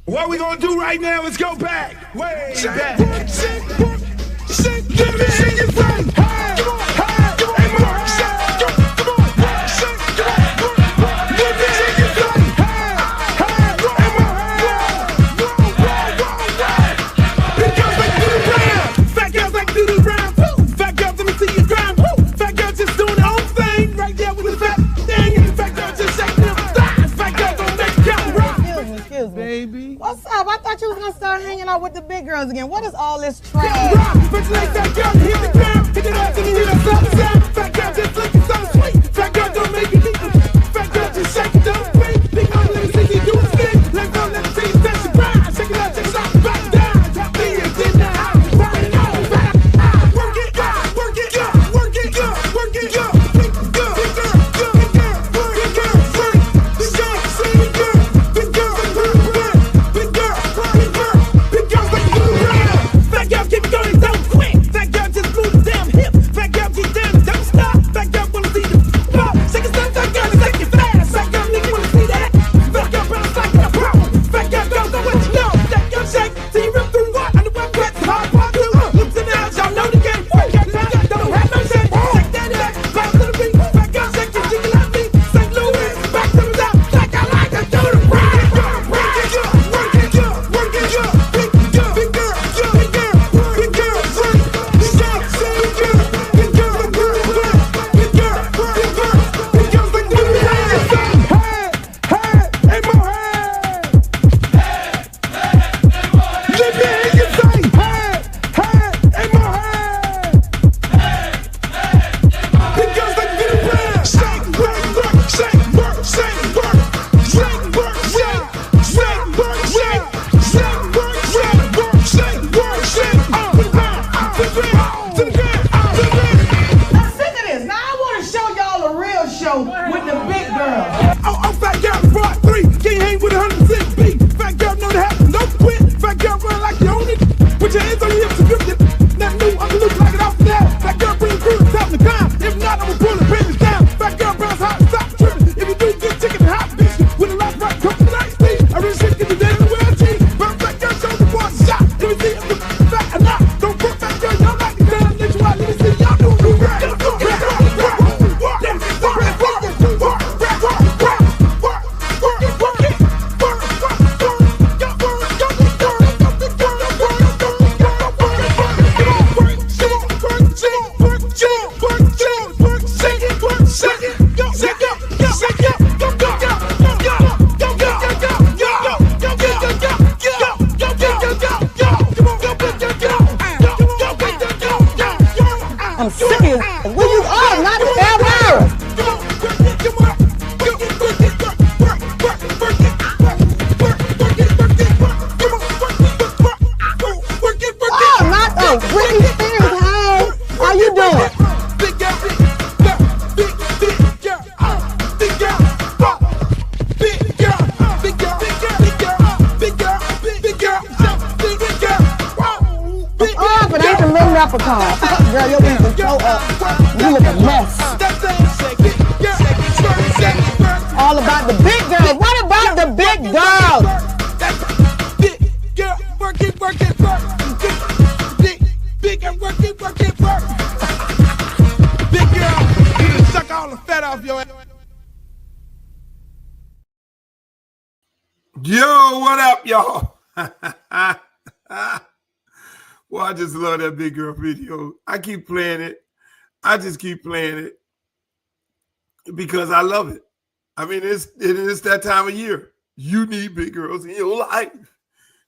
What we gonna do right now is go back, way back. Give me your friend. Baby. What's up? I thought you was gonna start hanging out with the big girls again. What is all this trash? Fat girl don't make you deep. Fat girl just shake it, don't break. Big girl, let me see you do a spin. Let go, let me see you touch the ground. Shake it out, take it off, back down. Drop me in the house. Work it out, work it out, work it out, work it out, work it out. Big girl, big girl, big girl, big girl, big girl, big girl, big girl, big girl, big girl, big girl, like you do round. Fat girl keep going, don't quit. Fat girl just move the damn hip. Fat girl keep dancing, don't stop. Fat girl wanna see the pop. Shake it, stop, fat girl, shake it fast. Fat girl nigga wanna see that. Fat girl bounce like a pro. Fat girl don't know what you know. Fat girl shake till you rip through what? On the web wet, hard part two. Looks in the house, y'all know the game. Fat girl don't have no shame. Shake that back, bounce to the beat. Fat girl shake it, jiggle at me. St. Louis, back to the top. Like I like to do the rap. Work it up, work it up, work it up. Big girl, big girl, big girl, big girl, big girl, big girl, big girl, big girl, big girl, big girl, big girl, big girl, like do the rap. Hey, hey, more hey. Let me hear you say, hey, hey, more hey. Big girls like do the rap. Shake, work, work, shake, work, shake, work, shake, work, shake, shake, work, shake, shake, work, shake, work, shake, work, shake. To the ground, to the ground, to the ground, to the ground. I'm sick of this. Now I want to show y'all a real show with the big girls. Oh, fat girl, part 3. Can't hang with 106 beat. Fat girl know the happen, no quit. Fat girl run like you own it. Put your hands on your hips and grip it. Not new, I'm look like it off the now. Fat girl bring the crew to top the ground. If not, I'ma pull the business down. Fat girl bounce hot, stop tripping. If you do get chicken and hot bitch with a lot right, come to the night speed. I really shit get the day in the world G. But fat girl show the boy shot. Let me see if the fat or not. Don't put fat girl, y'all like the damn let you out. Let me see y'all do the rap. I'm sick of it. Where you are? Not ever. Oh, not the Britney Spears. Hey, how you doing? Oh, but I ain't the little leprechaun. Girl, your wings are so up. You look a mess. All about the big girls. What about the big girls? Big girl, work it, work it, work. Big girl, work it, work it, work. Big girl, you done suck all the fat off your ass. Yo, what up, y'all? Well, I just love that big girl video. I keep playing it. I just keep playing it because I love it. I mean, it is that time of year. You need big girls in your life.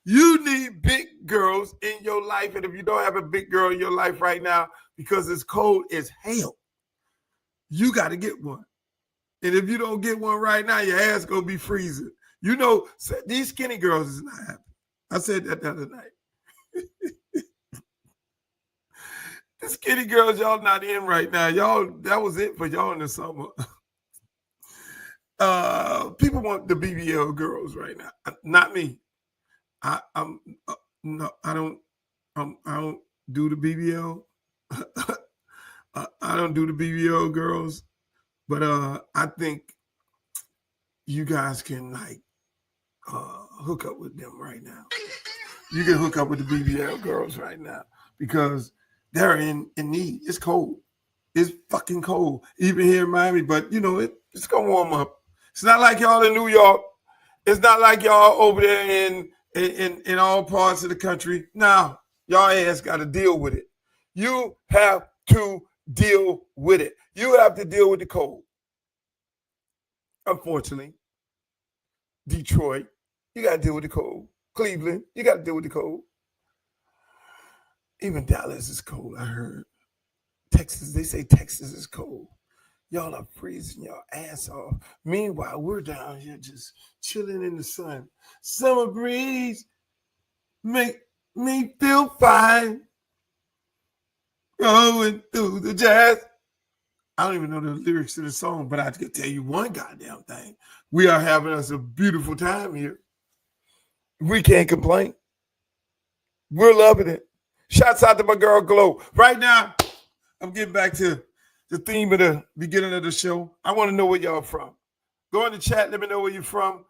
You need big girls in your life. And if you don't have a big girl in your life right now, because it's cold as hell, you got to get one. And if you don't get one right now, your ass going to be freezing. You know, these skinny girls is not happy. I said that the other night. The skinny girls, y'all not in right now. Y'all, that was it for y'all in the summer. People want the BBL girls right now. Not me. I don't do the BBL. I don't do the BBL girls, but I think you guys can like hook up with them right now. You can hook up with the BBL girls right now because they're in need. It's cold. It's fucking cold, even here in Miami. But, it's going to warm up. It's not like y'all in New York. It's not like y'all over there in all parts of the country. Now, y'all ass got to deal with it. You have to deal with it. You have to deal with the cold. Unfortunately, Detroit, you got to deal with the cold. Cleveland, you got to deal with the cold. Even Dallas is cold, I heard. Texas, they say Texas is cold. Y'all are freezing your ass off. Meanwhile, we're down here just chilling in the sun. Summer breeze make me feel fine. Going through the jazz. I don't even know the lyrics to the song, but I can tell you one goddamn thing. We are having us a beautiful time here. We can't complain. We're loving it. Shouts out to my girl Glow. Right now, I'm getting back to the theme of the beginning of the show. I want to know where y'all from. Go in the chat. Let me know where you're from.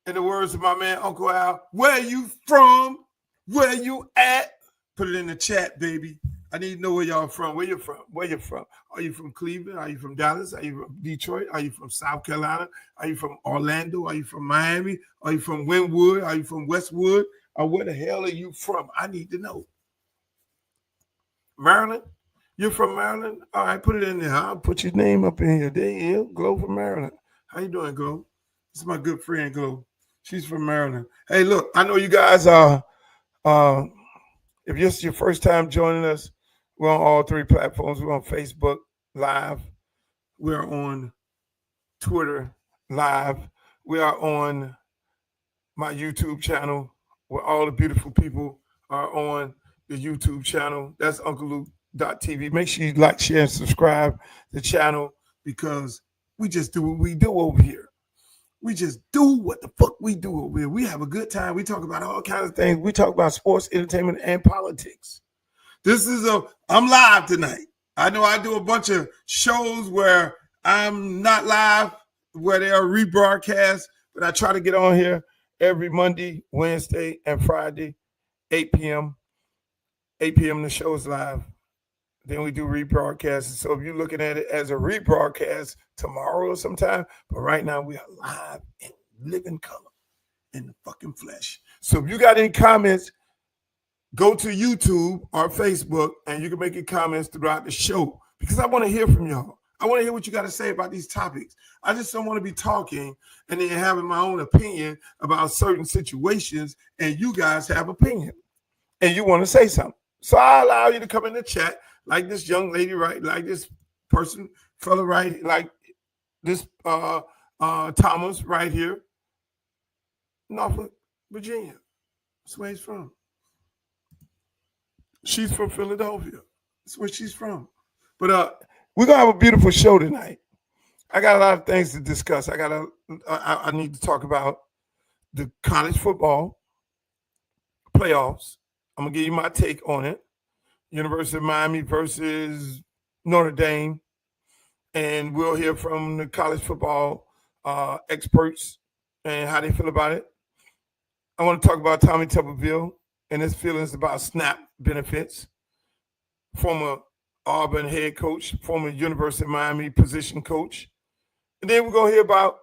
In the words of my man, Uncle Al, where you from? Where you at? Put it in the chat, baby. I need to know where y'all from. Where you from? Where you from? Are you from Cleveland? Are you from Dallas? Are you from Detroit? Are you from South Carolina? Are you from Orlando? Are you from Miami? Are you from Wynwood? Are you from Westwood? Or where the hell are you from? I need to know. Maryland? You're from Maryland? All right, put it in there. I'll put your name up in here. There you go. Glow from Maryland. How you doing, Glow? This is my good friend, Glow. She's from Maryland. Hey, look, I know you guys are, if this is your first time joining us, we're on all three platforms. We're on Facebook Live. We're on Twitter Live. We are on my YouTube channel where all the beautiful people are on the YouTube channel. That's UncleLuke.tv. Make sure you like, share, and subscribe to the channel because we just do what we do over here. We just do what the fuck we do over here. We have a good time. We talk about all kinds of things. We talk about sports, entertainment, and politics. I'm live tonight. I know I do a bunch of shows where I'm not live, where they are rebroadcast, but I try to get on here every Monday, Wednesday, and Friday, 8 p.m. 8 p.m. the show is live. Then we do rebroadcasts. So if you're looking at it as a rebroadcast tomorrow or sometime, but right now we are live in living color in the fucking flesh. So if you got any comments, go to YouTube or Facebook and you can make your comments throughout the show because I want to hear from y'all. I want to hear what you got to say about these topics. I just don't want to be talking and then having my own opinion about certain situations and you guys have opinion and you want to say something. So I allow you to come in the chat like this young lady, right? Like this fella, right? Like this Thomas right here, Norfolk, Virginia. That's where he's from. She's from Philadelphia. That's where she's from. But we're gonna have a beautiful show tonight. I got a lot of things to discuss. I need to talk about the college football playoffs. I'm gonna give you my take on it. University of Miami versus Notre Dame. And we'll hear from the college football experts and how they feel about it. I want to talk about Tommy Tuberville and his feelings about SNAP benefits. Former Auburn head coach, former University of Miami position coach. And then we're going to hear about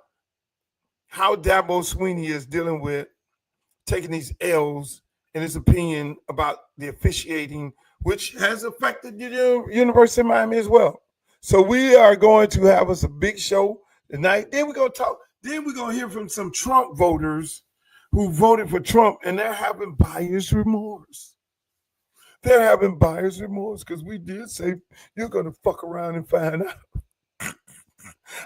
how Dabo Swinney is dealing with taking these L's and his opinion about the officiating, which has affected the University of Miami as well. So we are going to have us a big show tonight. Then we're going to talk. Then we're going to hear from some Trump voters who voted for Trump, and they're having buyer's remorse. They're having buyer's remorse because we did say you're going to fuck around and find out.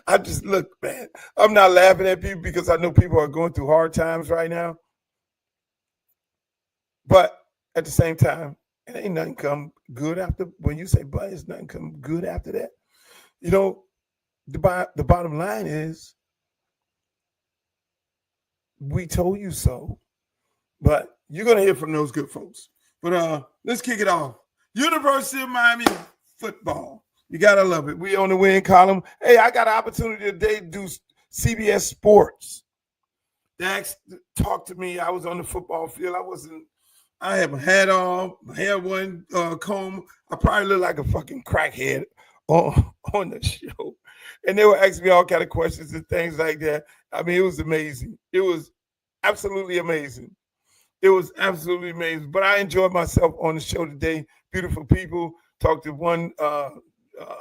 I just look, man. I'm not laughing at people because I know people are going through hard times right now. But at the same time, it ain't nothing come good after. When you say but, it's nothing come good after that. You know, the bottom line is we told you so. But you're going to hear from those good folks. But let's kick it off. University of Miami football. You got to love it. We on the win column. Hey, I got an opportunity today to do CBS Sports. They asked, talked to me. I was on the football field. I had my hat on, my hair wasn't comb. I probably looked like a fucking crackhead on the show. And they were asking me all kind of questions and things like that. I mean, it was amazing. It was absolutely amazing. It was absolutely amazing. But I enjoyed myself on the show today. Beautiful people. Talked to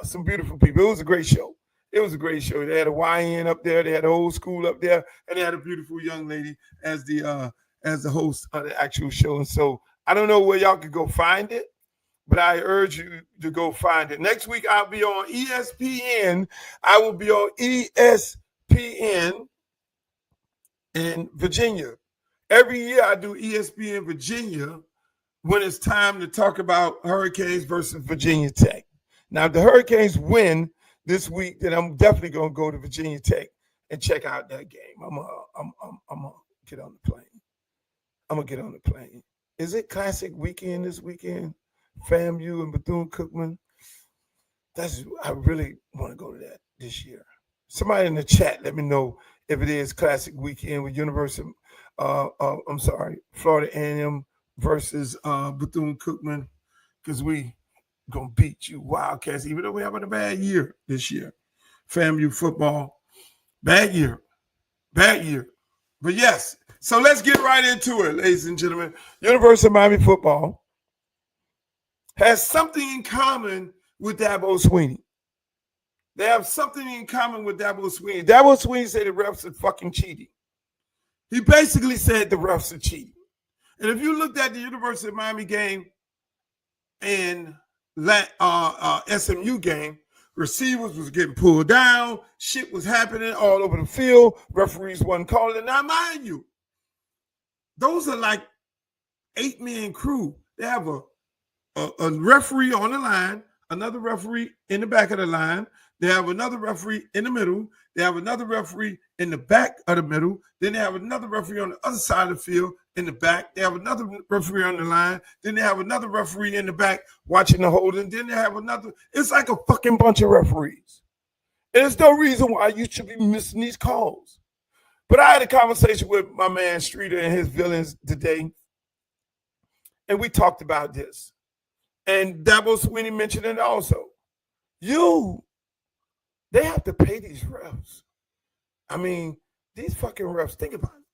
some beautiful people. It was a great show. It was a great show. They had a YN up there. They had an old school up there, and they had a beautiful young lady as the host of the actual show. And so I don't know where y'all could go find it, but I urge you to go find it. Next week I'll be on ESPN. I will be on ESPN in Virginia. Every year I do ESPN Virginia when it's time to talk about Hurricanes versus Virginia Tech. Now, if the Hurricanes win this week, then I'm definitely going to go to Virginia Tech and check out that game. I'm gonna get on the plane. I'm gonna get on the plane. Is it Classic Weekend this weekend? FAMU and Bethune-Cookman. I really want to go to that this year. Somebody in the chat, let me know if it is Classic Weekend with Florida A&M versus Bethune-Cookman, because we gonna beat you Wildcats, even though we're having a bad year this year. FAMU football, bad year. But yes, so let's get right into it, ladies and gentlemen. University of Miami football has something in common with Dabo Swinney. They have something in common with Dabo Swinney. Dabo Swinney said the refs are fucking cheating. He basically said the refs are cheating. And if you looked at the University of Miami game and SMU game, receivers was getting pulled down, shit was happening all over the field, referees wasn't calling it. Now, mind you, those are like 8-man crew. They have a referee on the line, another referee in the back of the line. They have another referee in the middle. They have another referee in the back of the middle. Then they have another referee on the other side of the field in the back. They have another referee on the line. Then they have another referee in the back watching the holding. Then they have another. It's like a fucking bunch of referees. And there's no reason why you should be missing these calls. But I had a conversation with my man Streeter and his villains today, and we talked about this. And Dabo Swinney mentioned it also. They have to pay these refs. I mean, these fucking refs, think about it.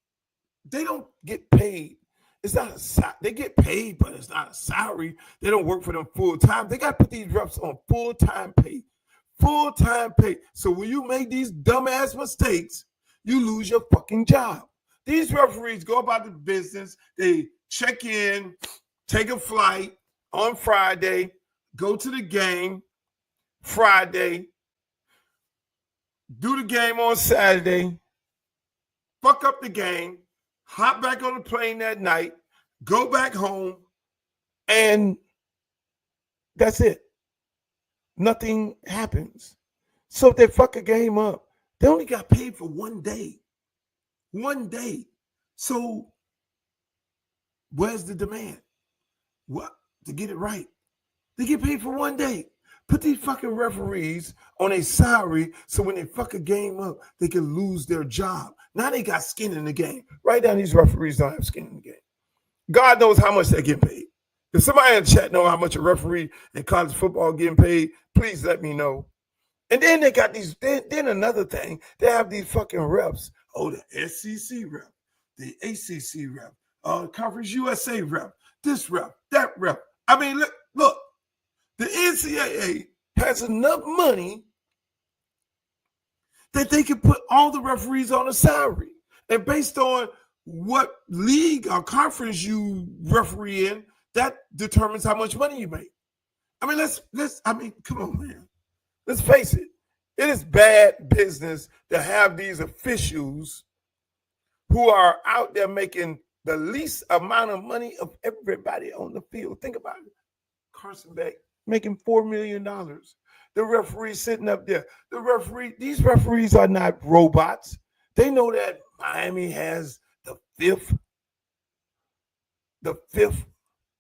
They don't get paid. It's not they get paid, but it's not a salary. They don't work for them full time. They got to put these refs on full-time pay. Full-time pay. So when you make these dumbass mistakes, you lose your fucking job. These referees go about the business. They check in, take a flight on Friday, go to the game Friday, do the game on Saturday, fuck up the game, hop back on the plane that night, go back home, and that's it. Nothing happens. So if they fuck a game up, they only got paid for 1 day. 1 day. So where's the demand? What? To get it right. They get paid for 1 day. Put these fucking referees on a salary so when they fuck a game up, they can lose their job. Now they got skin in the game. Right now, these referees don't have skin in the game. God knows how much they get paid. If somebody in the chat know how much a referee in college football getting paid, please let me know. And then they got these, then another thing, they have these fucking reps. Oh, the SEC rep, the ACC rep, Conference USA rep, this rep, that rep. I mean, look, the NCAA has enough money that they can put all the referees on a salary. And based on what league or conference you referee in, that determines how much money you make. I mean, come on, man. Let's face it. It is bad business to have these officials who are out there making the least amount of money of everybody on the field. Think about it. Carson Beck making $4 million. The referee sitting up there. These referees are not robots. They know that Miami has the fifth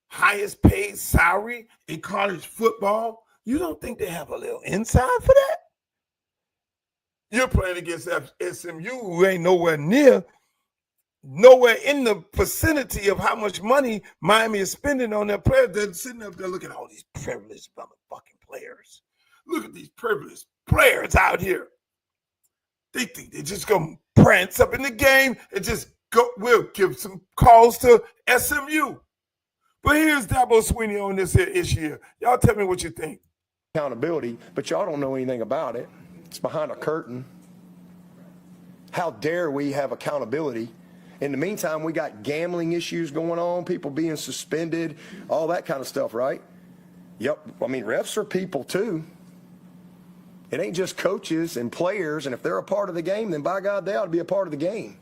highest paid salary in college football. You don't think they have a little inside for that? You're playing against SMU, who ain't nowhere near nowhere in the vicinity of how much money Miami is spending on their players. They're sitting up there looking at all these privileged motherfucking players. Look at these privileged players out here. They think they're just going to prance up in the game and just go. We'll give some calls to SMU. But here's Dabo Swinney on this issue. Y'all tell me what you think. Accountability, but y'all don't know anything about it. It's behind a curtain. How dare we have accountability? In the meantime, we got gambling issues going on, people being suspended, all that kind of stuff, right? Yep. I mean, refs are people too. It ain't just coaches and players, and if they're a part of the game, then by God, they ought to be a part of the game.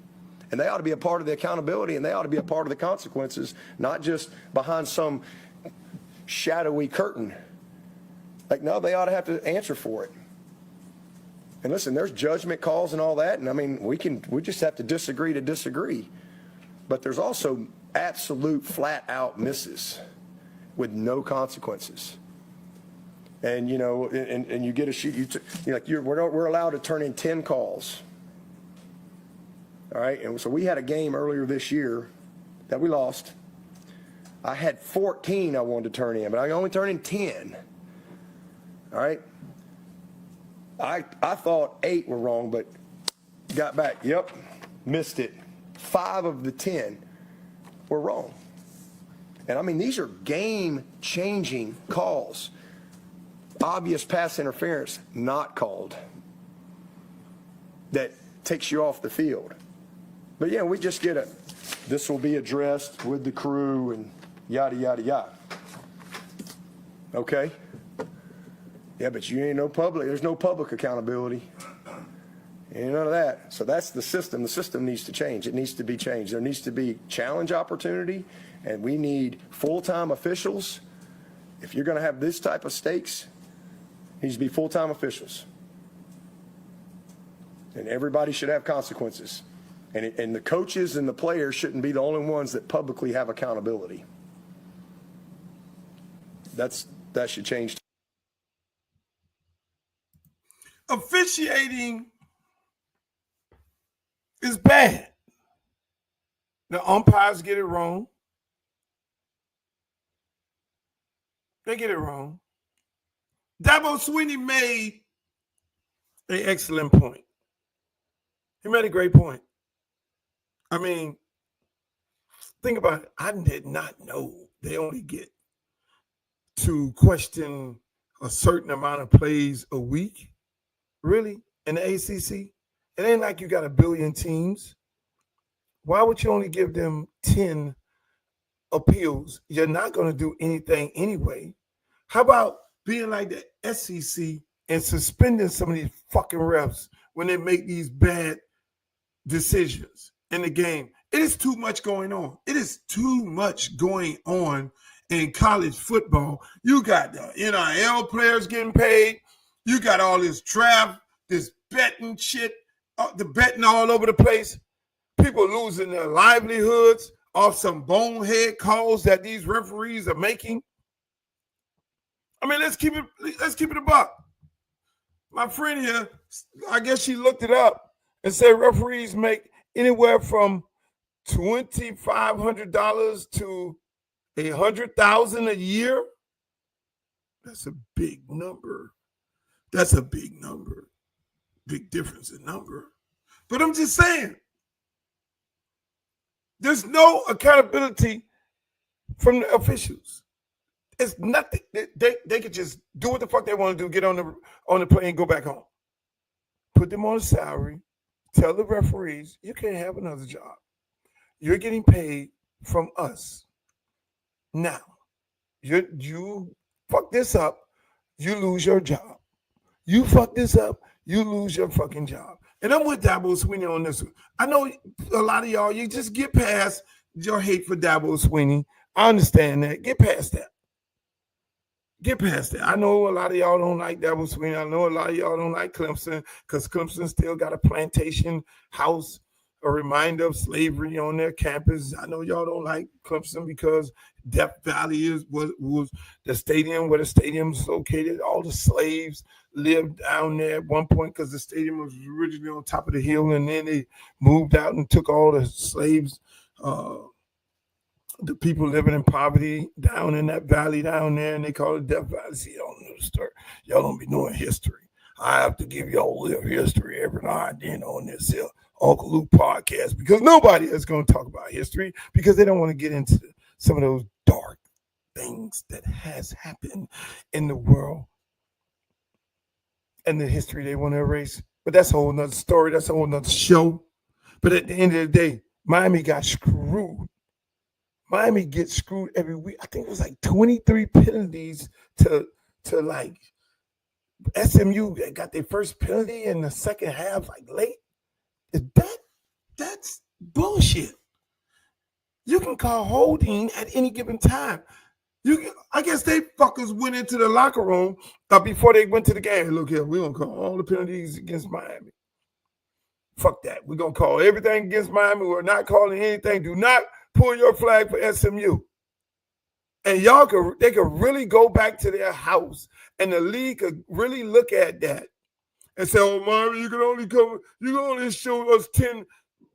And they ought to be a part of the accountability, and they ought to be a part of the consequences, not just behind some shadowy curtain. Like, no, they ought to have to answer for it. And listen, there's judgment calls and all that, and I mean, we just have to disagree to disagree. But there's also absolute flat-out misses with no consequences. And you know, and you get a sheet. We're allowed to turn in 10 calls. All right, and so we had a game earlier this year that we lost. I had 14 I wanted to turn in, but I only turned in 10. All right. I thought 8 were wrong, but got back. Yep, missed it. 5 of the 10 were wrong. And I mean, these are game-changing calls. Obvious pass interference not called. That takes you off the field. But yeah, we just get this will be addressed with the crew and yada, yada, yada. Okay? Yeah, but you ain't no public, there's no public accountability. Ain't none of that. So that's the system. The system needs to change. It needs to be changed. There needs to be challenge opportunity, and we need full-time officials. If you're going to have this type of stakes, it needs to be full-time officials. And everybody should have consequences. And the coaches and the players shouldn't be the only ones that publicly have accountability. That should change. Officiating is bad. The umpires get it wrong. They get it wrong. Dabo Swinney made an excellent point. He made a great point. I mean, think about it. I did not know they only get to question a certain amount of plays a week. Really? In the ACC? It ain't like you got a billion teams. Why would you only give them 10 appeals? You're not going to do anything anyway. How about being like the SEC and suspending some of these fucking refs when they make these bad decisions in the game? It is too much going on. It is too much going on in college football. You got the NIL players getting paid. You got all this draft, this betting shit, the betting all over the place. People losing their livelihoods off some bonehead calls that these referees are making. I mean, let's keep it a buck. My friend here, I guess she looked it up and said referees make anywhere from $2,500 to $100,000 a year. That's a big number. That's a big number. Big difference in number. But I'm just saying, there's no accountability from the officials. It's nothing. They could just do what the fuck they want to do, get on the plane and go back home. Put them on a salary. Tell the referees, you can't have another job. You're getting paid from us. Now, you fuck this up, you lose your job. You fuck this up, you lose your fucking job. And I'm with Dabo Swinney on this one. I know a lot of y'all, you just get past your hate for Dabo Swinney. I understand that. Get past that. Get past that. I know a lot of y'all don't like Dabo Swinney. I know a lot of y'all don't like Clemson because Clemson still got a plantation house a reminder of slavery on their campus. I know y'all don't like Clemson because Death Valley was the stadium where the stadium's located. All the slaves lived down there at one point because the stadium was originally on top of the hill, and then they moved out and took all the slaves, the people living in poverty down in that valley down there, and they call it Death Valley. See, y'all don't know the story. Y'all don't be knowing history. I have to give y'all a little history every now and then on this Uncle Luke podcast because nobody is going to talk about history because they don't want to get into some of those dark things that has happened in the world and the history they want to erase. But that's a whole nother story. That's a whole nother show. But at the end of the day, Miami got screwed. Miami gets screwed every week. I think it was like 23 penalties to like SMU got their first penalty in the second half, like late. That's bullshit. You can call holding at any given time. I guess they fuckers went into the locker room before they went to the game. Look here, we're gonna call all the penalties against Miami. Fuck that. We're gonna call everything against Miami. We're not calling anything. Do not pull your flag for SMU. And they could really go back to their house, and the league could really look at that and say, "Oh, Miami, you can only show us 10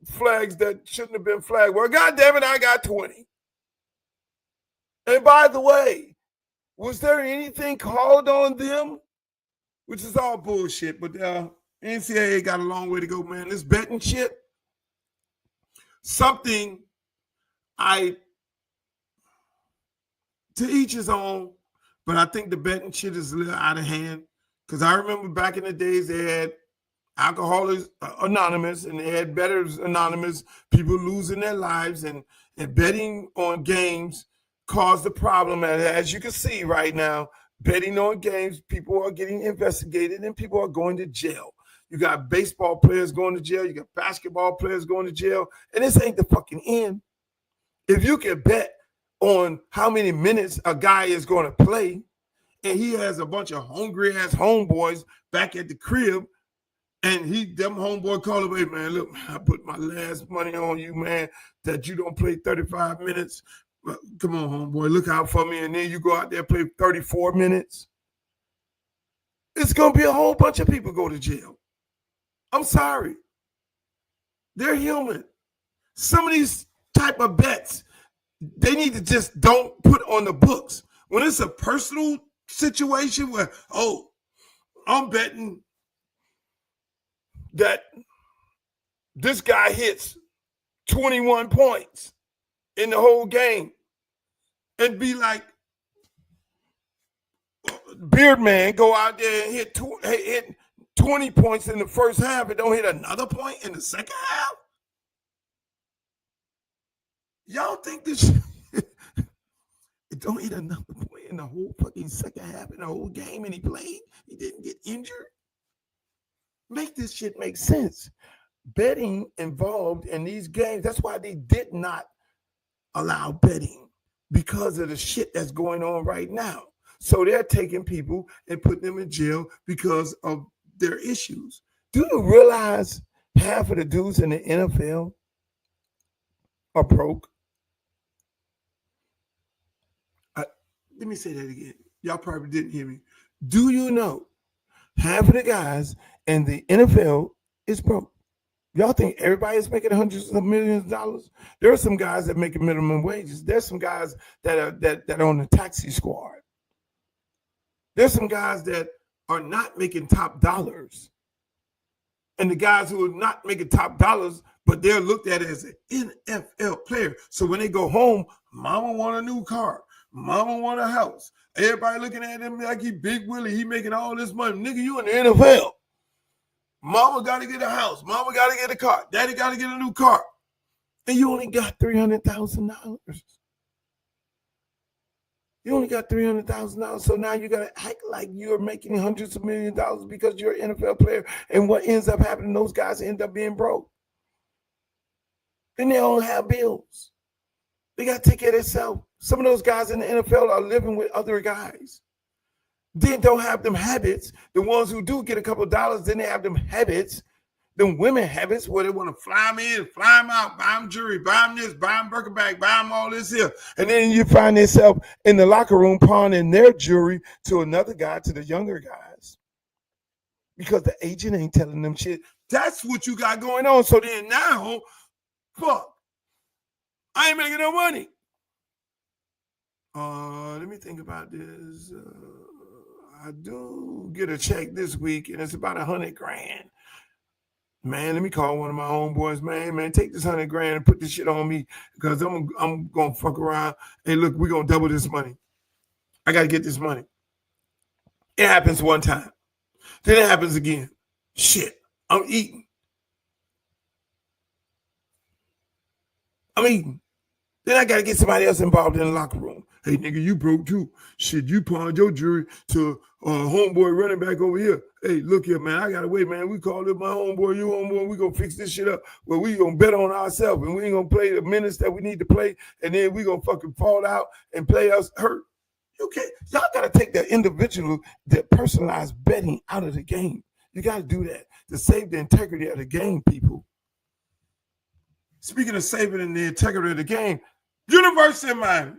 flags that shouldn't have been flagged. Well, goddamn it, I got 20." And by the way, was there anything called on them? Which is all bullshit. But NCAA got a long way to go, man. This betting shit, something to each his own, but I think the betting shit is a little out of hand. Because I remember back in the days, they had Alcoholics Anonymous and they had Bettors Anonymous, people losing their lives, and betting on games caused the problem. And as you can see right now, betting on games, people are getting investigated and people are going to jail. You got baseball players going to jail. You got basketball players going to jail. And this ain't the fucking end. If you can bet on how many minutes a guy is going to play, and he has a bunch of hungry ass homeboys back at the crib, and them homeboy call him, "Hey man, look, I put my last money on you, man, that you don't play 35 minutes. Come on, homeboy, look out for me." And then you go out there and play 34 minutes. It's going to be a whole bunch of people go to jail. I'm sorry. They're human. Some of these type of bets, they need to just don't put on the books. When it's a personal situation where, oh, I'm betting that this guy hits 21 points in the whole game, and be like, Beardman go out there and hit 20 points in the first half and don't hit another point in the second half? Y'all think this it don't hit another point in the whole fucking second half in the whole game and he played? He didn't get injured? Make this shit make sense. Betting involved in these games, that's why they did not allow betting, because of the shit that's going on right now. So they're taking people and putting them in jail because of their issues. Do you realize half of the dudes in the NFL are broke? Let me say that again. Y'all probably didn't hear me. Do you know half of the guys in the NFL is broke? Y'all think everybody is making hundreds of millions of dollars? There are some guys that make minimum wages. There's some guys that are on the taxi squad. There's some guys that are not making top dollars. And the guys who are not making top dollars, but they're looked at as an NFL player. So when they go home, mama want a new car. Mama want a house. Everybody looking at him like he Big Willie. He making all this money. Nigga, you in the NFL. Mama got to get a house. Mama got to get a car. Daddy got to get a new car. And you only got $300,000. You only got $300,000. So now you got to act like you're making hundreds of millions of dollars because you're an NFL player. And what ends up happening, those guys end up being broke. Then they don't have bills. They got to take care of themselves. Some of those guys in the NFL are living with other guys. Then don't have them habits. The ones who do get a couple of dollars, then they have them habits them women habits where they want to fly them in, fly them out, buy them jewelry, buy them this, buy them Birkenback, buy them all this here. And then you find yourself in the locker room pawning their jewelry to another guy, to the younger guys. Because the agent ain't telling them shit. That's what you got going on. So then now, fuck, I ain't making no money. Let me think about this. I do get a check this week, and it's about $100,000. Man, let me call one of my homeboys. Man, take this $100,000 and put this shit on me because I'm gonna fuck around. Hey, look, we're gonna double this money. I gotta get this money. It happens one time. Then it happens again. Shit, I'm eating. Then I gotta get somebody else involved in the locker room. Hey, nigga, you broke too. Shit, you pawned your jewelry to homeboy running back over here. Hey, look here, man. I gotta wait, man. We called up my homeboy, you homeboy. We gonna fix this shit up. Well, we gonna bet on ourselves, and we ain't gonna play the minutes that we need to play, and then we gonna fucking fall out and play us hurt. Okay, y'all gotta take that individual, that personalized betting out of the game. You gotta do that to save the integrity of the game, people. Speaking of saving the integrity of the game, University of Miami.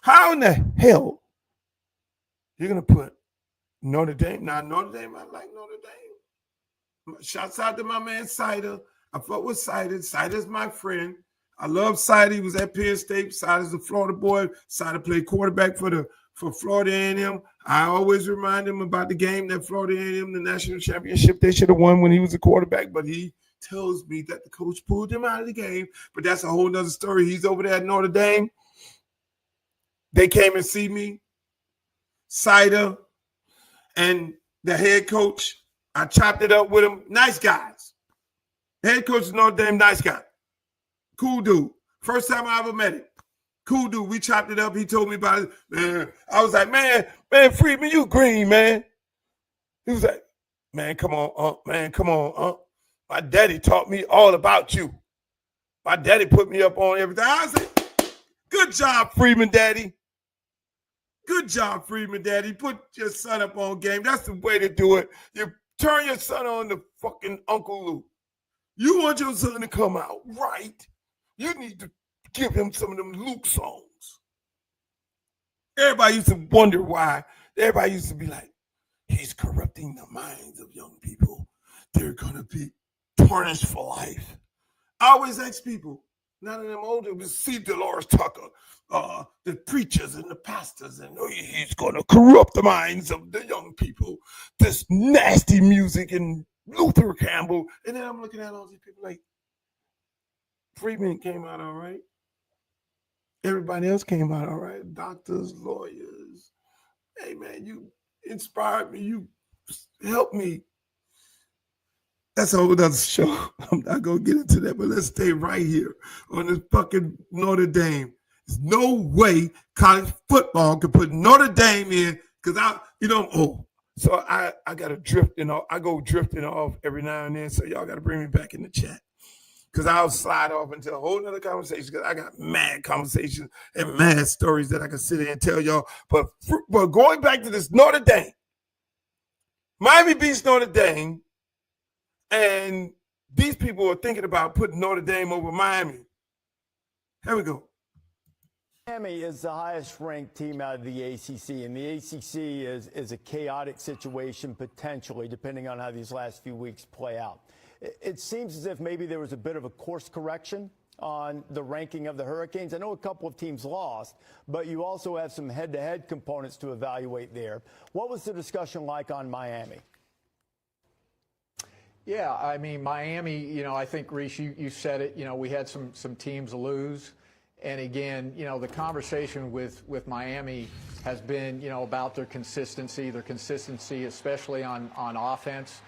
How in the hell you're going to put Notre Dame? Now, Notre Dame, I like Notre Dame. Shouts out to my man, Sider. I fuck with Sider. Sider's my friend. I love Sider. He was at Penn State. Sider's a Florida boy. Sider played quarterback for Florida A&M. I always remind him about the game that Florida A&M, the national championship, they should have won when he was a quarterback, but he tells me that the coach pulled him out of the game. But that's a whole nother story. He's over there at Notre Dame. They came and see me, Sider, and the head coach. I chopped it up with him. Nice guys. The head coach is Notre Dame, nice guy. Cool dude. First time I ever met him. Cool dude. We chopped it up. He told me about it. Man, I was like, man, Freeman, you green, man. He was like, man, come on, man, come on, My daddy taught me all about you. My daddy put me up on everything. I said, good job, Freeman, daddy. Good job, Freeman, daddy. Put your son up on game. That's the way to do it. You turn your son on to fucking Uncle Luke. You want your son to come out right. You need to give him some of them Luke songs. Everybody used to wonder why. Everybody used to be like, he's corrupting the minds of young people. They're going to be tarnished for life. I always ask people, none of them older, we see Dolores Tucker, the preachers and the pastors, and he's going to corrupt the minds of the young people. This nasty music and Luther Campbell. And then I'm looking at all these people like, Freeman came out all right. Everybody else came out all right. Doctors, lawyers. Hey, man, you inspired me. You helped me. That's a whole other show. I'm not going to get into that, but let's stay right here on this fucking Notre Dame. There's no way college football could put Notre Dame in because so I got to drifting off. I go drifting off every now and then, so y'all got to bring me back in the chat because I'll slide off into a whole nother conversation because I got mad conversations and mad stories that I can sit here and tell y'all. But going back to this Notre Dame, Miami beats Notre Dame, and these people are thinking about putting Notre Dame over Miami. Here we go. Miami is the highest ranked team out of the ACC, and the ACC is a chaotic situation potentially, depending on how these last few weeks play out. It seems as if maybe there was a bit of a course correction on the ranking of the Hurricanes. I know a couple of teams lost, but you also have some head-to-head components to evaluate there. What was the discussion like on Miami? Yeah, I mean, Miami, I think, Reese, you said it, we had some teams lose. And again, the conversation with Miami has been, about their consistency especially on offense.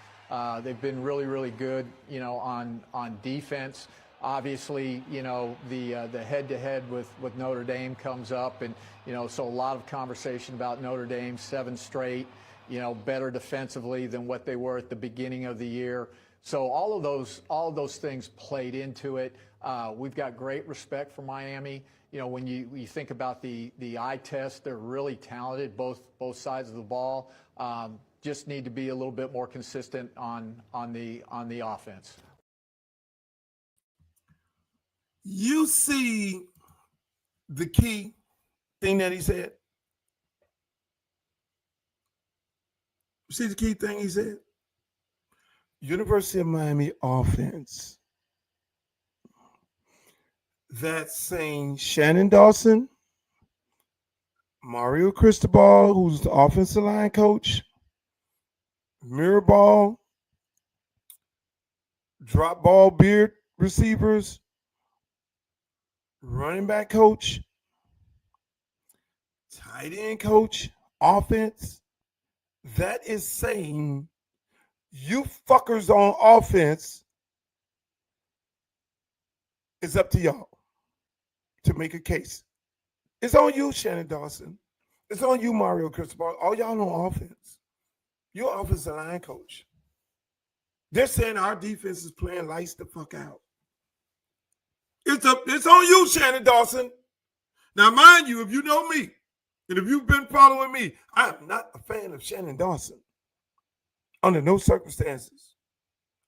They've been really, really good, on defense. Obviously, the head-to-head with Notre Dame comes up, and, so a lot of conversation about Notre Dame, 7 straight, better defensively than what they were at the beginning of the year. So all of those things played into it. We've got great respect for Miami. When you think about the eye test, they're really talented, both sides of the ball. just need to be a little bit more consistent on the offense. You see the key thing that he said? See the key thing he said? University of Miami offense. That's saying Shannon Dawson, Mario Cristobal, who's the offensive line coach, mirror ball, drop ball, beard receivers, running back coach, tight end coach, offense. That is saying you fuckers on offense, it's up to y'all to make a case. It's on you, Shannon Dawson. It's on you, Mario Cristobal. All y'all on offense. You're offensive line coach. They're saying our defense is playing lights the fuck out. It's on you, Shannon Dawson. Now, mind you, if you know me, and if you've been following me, I am not a fan of Shannon Dawson. Under no circumstances.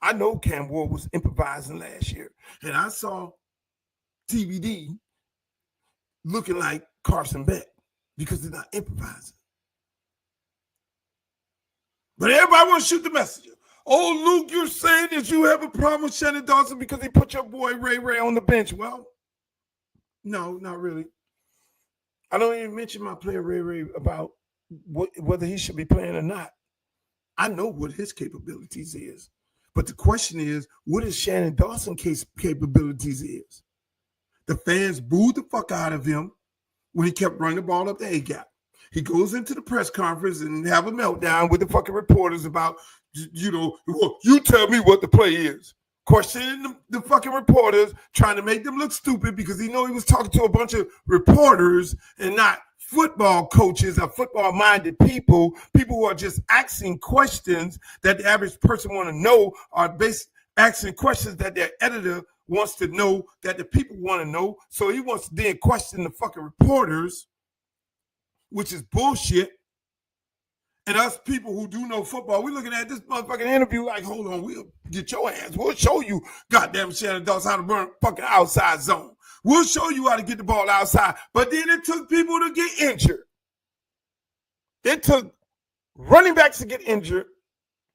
I know Cam Ward was improvising last year, and I saw TBD looking like Carson Beck because they're not improvising. But everybody wants to shoot the messenger. Oh, Luke, you're saying that you have a problem with Shannon Dawson because he put your boy Ray Ray on the bench. Well, no, not really. I don't even mention my player Ray Ray about whether he should be playing or not. I know what his capabilities is. But the question is, what is Shannon Dawson's capabilities is? The fans booed the fuck out of him when he kept running the ball up the A-gap. He goes into the press conference and have a meltdown with the fucking reporters about, well, you tell me what the play is. Questioning the fucking reporters, trying to make them look stupid because he know he was talking to a bunch of reporters and not football coaches or football-minded people who are just asking questions that the average person want to know, are asking questions that their editor wants to know, that the people want to know. So he wants to then question the fucking reporters, which is bullshit. And us people who do know football, we're looking at this motherfucking interview like, hold on, we'll get your ass. We'll show you, goddamn Shannon Dawson, how to run fucking outside zone. We'll show you how to get the ball outside. But then it took people to get injured. It took running backs to get injured,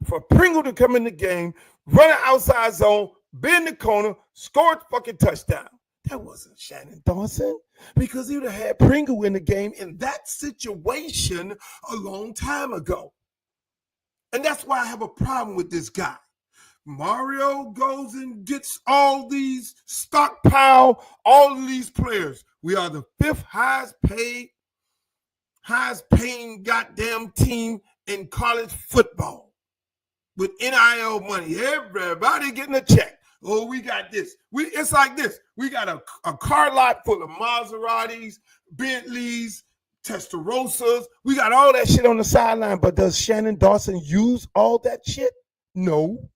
for Pringle to come in the game, run an outside zone, bend the corner, score a fucking touchdown. That wasn't Shannon Dawson, because he would have had Pringle in the game in that situation a long time ago. And that's why I have a problem with this guy. Mario goes and gets all these stockpile, all of these players. We are the fifth highest paying goddamn team in college football with NIL money. Everybody getting a check. Oh, we got this. It's like this. We got a car lot full of Maseratis, Bentleys, Testarossas. We got all that shit on the sideline. But does Shannon Dawson use all that shit? No.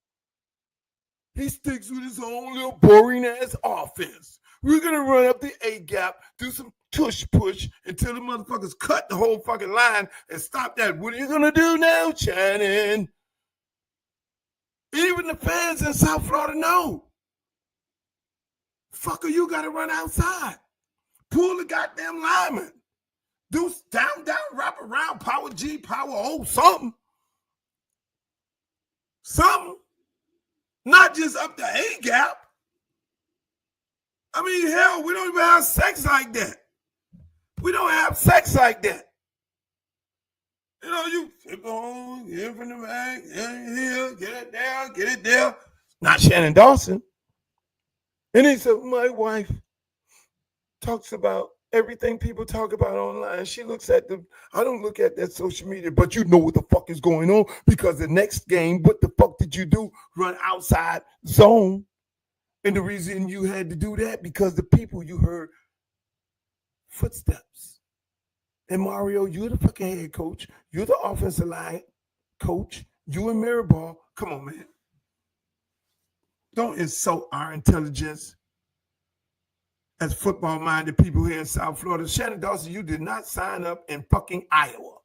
He sticks with his own little boring-ass offense. We're going to run up the A-gap, do some tush push until the motherfuckers cut the whole fucking line and stop that. What are you going to do now, Shannon? Even the fans in South Florida know. Fucker, you got to run outside. Pull the goddamn lineman. Do down, wrap around, power G, power O, something. Something. Not just up the A-gap. I mean, hell, we don't even have sex like that. We don't have sex like that. You know, you flip on, get it from the back, here, get it there. Not Shannon Dawson. And he said, my wife talks about everything people talk about online. She looks at I don't look at that social media, but you know what the fuck is going on, because the next game, what the fuck did you do? Run outside zone. And the reason you had to do that, because the people you heard footsteps. And Mario, you're the fucking head coach. You're the offensive line coach. You and Mirabal. Come on, man. Don't insult our intelligence as football-minded people here in South Florida. Shannon Dawson, you did not sign up in fucking Iowa.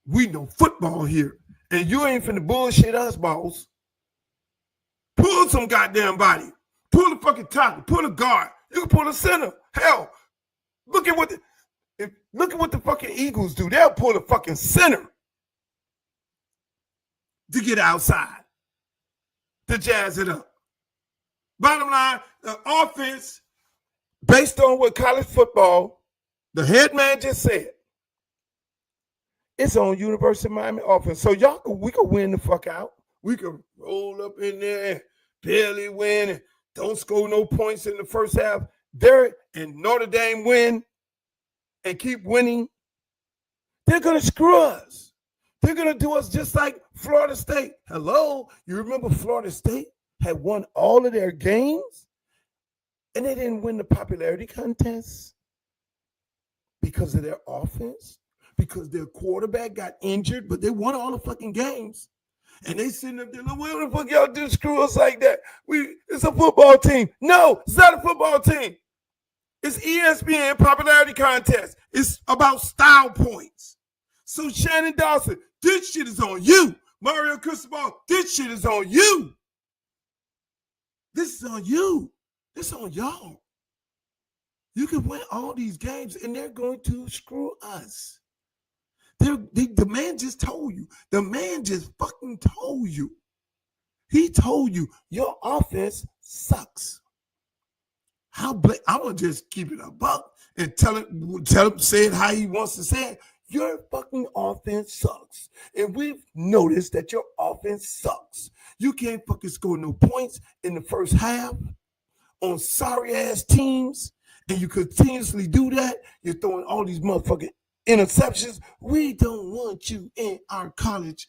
We know football here. And you ain't finna bullshit us, boss. Pull some goddamn body. Pull a fucking tackle. Pull a guard. You can pull a center. Hell, look at what the fucking Eagles do. They'll pull a fucking center to get outside, to jazz it up. Bottom line, the offense, based on what college football, the head man just said, it's on University of Miami offense. So we could win the fuck out. We could roll up in there and barely win and don't score no points in the first half. And Notre Dame win and keep winning. They're going to screw us. They're going to do us just like Florida State. Hello? You remember Florida State had won all of their games and they didn't win the popularity contest because of their offense, because their quarterback got injured, but they won all the fucking games. And they sitting up there like, what the fuck y'all do screw us like that? It's a football team. No, it's not a football team. It's ESPN popularity contest. It's about style points. So Shannon Dawson, this shit is on you. Mario Cristobal, this shit is on you. This is on you. This is on y'all. You can win all these games and they're going to screw us. The man just told you. The man just fucking told you. He told you your offense sucks. I'm gonna just keep it a buck and tell him, say it how he wants to say it. Your fucking offense sucks. And we've noticed that your offense sucks. You can't fucking score no points in the first half on sorry ass teams, and you continuously do that. You're throwing all these motherfucking interceptions. We don't want you in our college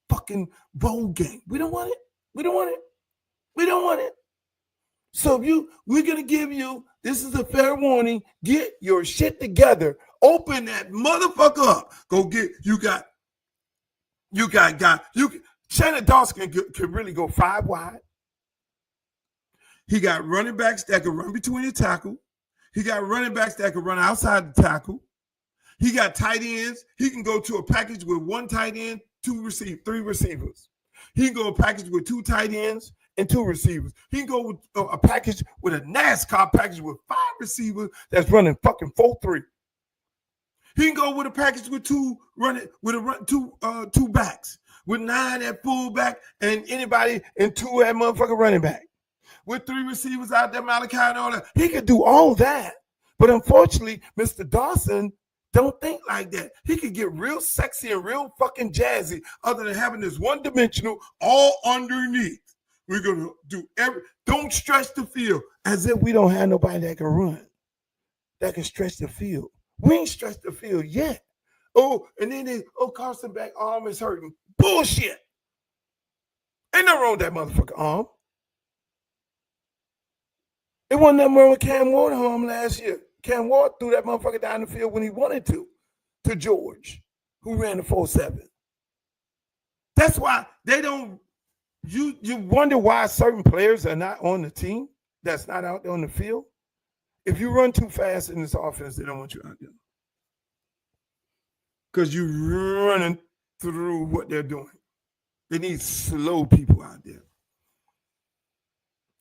fucking bowl game. We don't want it. We don't want it. We don't want it. So we're going to give you, this is a fair warning, get your shit together. Open that motherfucker up. Go get, Shannon Dawson can really go 5 wide. He got running backs that can run between the tackle. He got running backs that can run outside the tackle. He got tight ends. He can go to a package with 1 tight end, 3 receivers. He can go a package with 2 tight ends and 2 receivers. He can go with a package with a NASCAR package with 5 receivers that's running fucking 4-3. He can go with a package with 2 backs, with 9 at fullback and anybody and 2 at motherfucking running back, with 3 receivers out there, Malachi and all that. He could do all that, but unfortunately, Mr. Dawson don't think like that. He could get real sexy and real fucking jazzy other than having this one-dimensional all underneath. We're going to do don't stretch the field as if we don't have nobody that can run, that can stretch the field. We ain't stretched the field yet. Oh, and then Carson back arm is hurting. Bullshit. Ain't nothing wrong with that motherfucking arm. It wasn't nothing wrong with Cam Ward's arm last year. Cam Ward threw that motherfucker down the field when he wanted to George, who ran the 4.7. That's why they don't, you wonder why certain players are not on the team, that's not out there on the field. If you run too fast in this offense, they don't want you out there. Because you're running through what they're doing. They need slow people out there.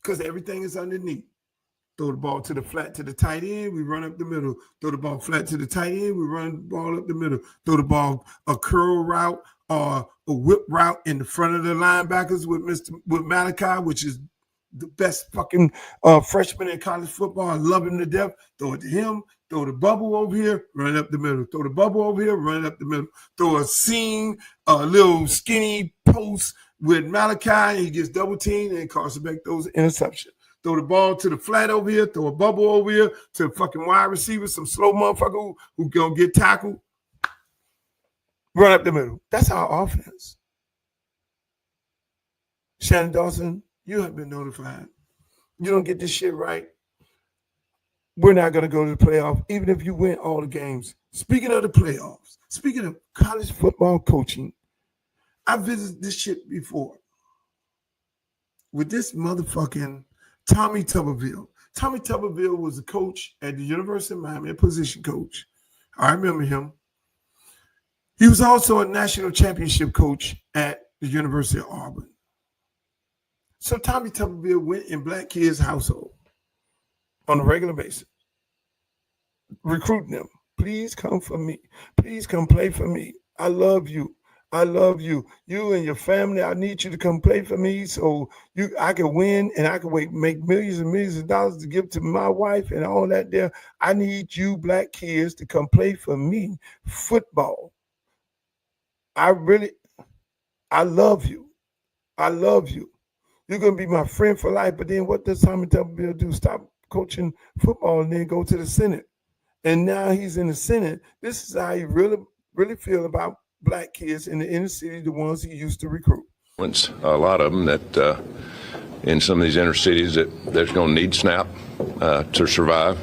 Because everything is underneath. Throw the ball to the flat to the tight end, we run up the middle. Throw the ball flat to the tight end, we run the ball up the middle. Throw the ball a curl route or a whip route in the front of the linebackers with Malachi, which is the best fucking freshman in college football. I love him to death. Throw it to him. Throw the bubble over here, run up the middle. Throw the bubble over here, run up the middle. Throw a seam, a little skinny post with Malachi. He gets double teamed and Carson Beck throws an interception. Throw the ball to the flat over here, throw a bubble over here to fucking wide receiver, some slow motherfucker who gonna get tackled. Run up the middle. That's our offense. Shannon Dawson, you have been notified. You don't get this shit right, we're not going to go to the playoff, even if you win all the games. Speaking of the playoffs, speaking of college football coaching, I visited this shit before with this motherfucking Tommy Tuberville. Tommy Tuberville was a coach at the University of Miami, a position coach. I remember him. He was also a national championship coach at the University of Auburn. So Tommy Tuberville went in black kids' household on a regular basis, recruiting them. Please come for me. Please come play for me. I love you. I love you. You and your family, I need you to come play for me so I can win and I can make millions and millions of dollars to give to my wife and all that there. I need you black kids to come play for me football. I love you. I love you. You're going to be my friend for life. But then what does Tommy Tuberville do? Stop coaching football and then go to the Senate. And now he's in the Senate. This is how he really, really feel about black kids in the inner city, the ones he used to recruit. A lot of them that in some of these inner cities that they're going to need SNAP to survive,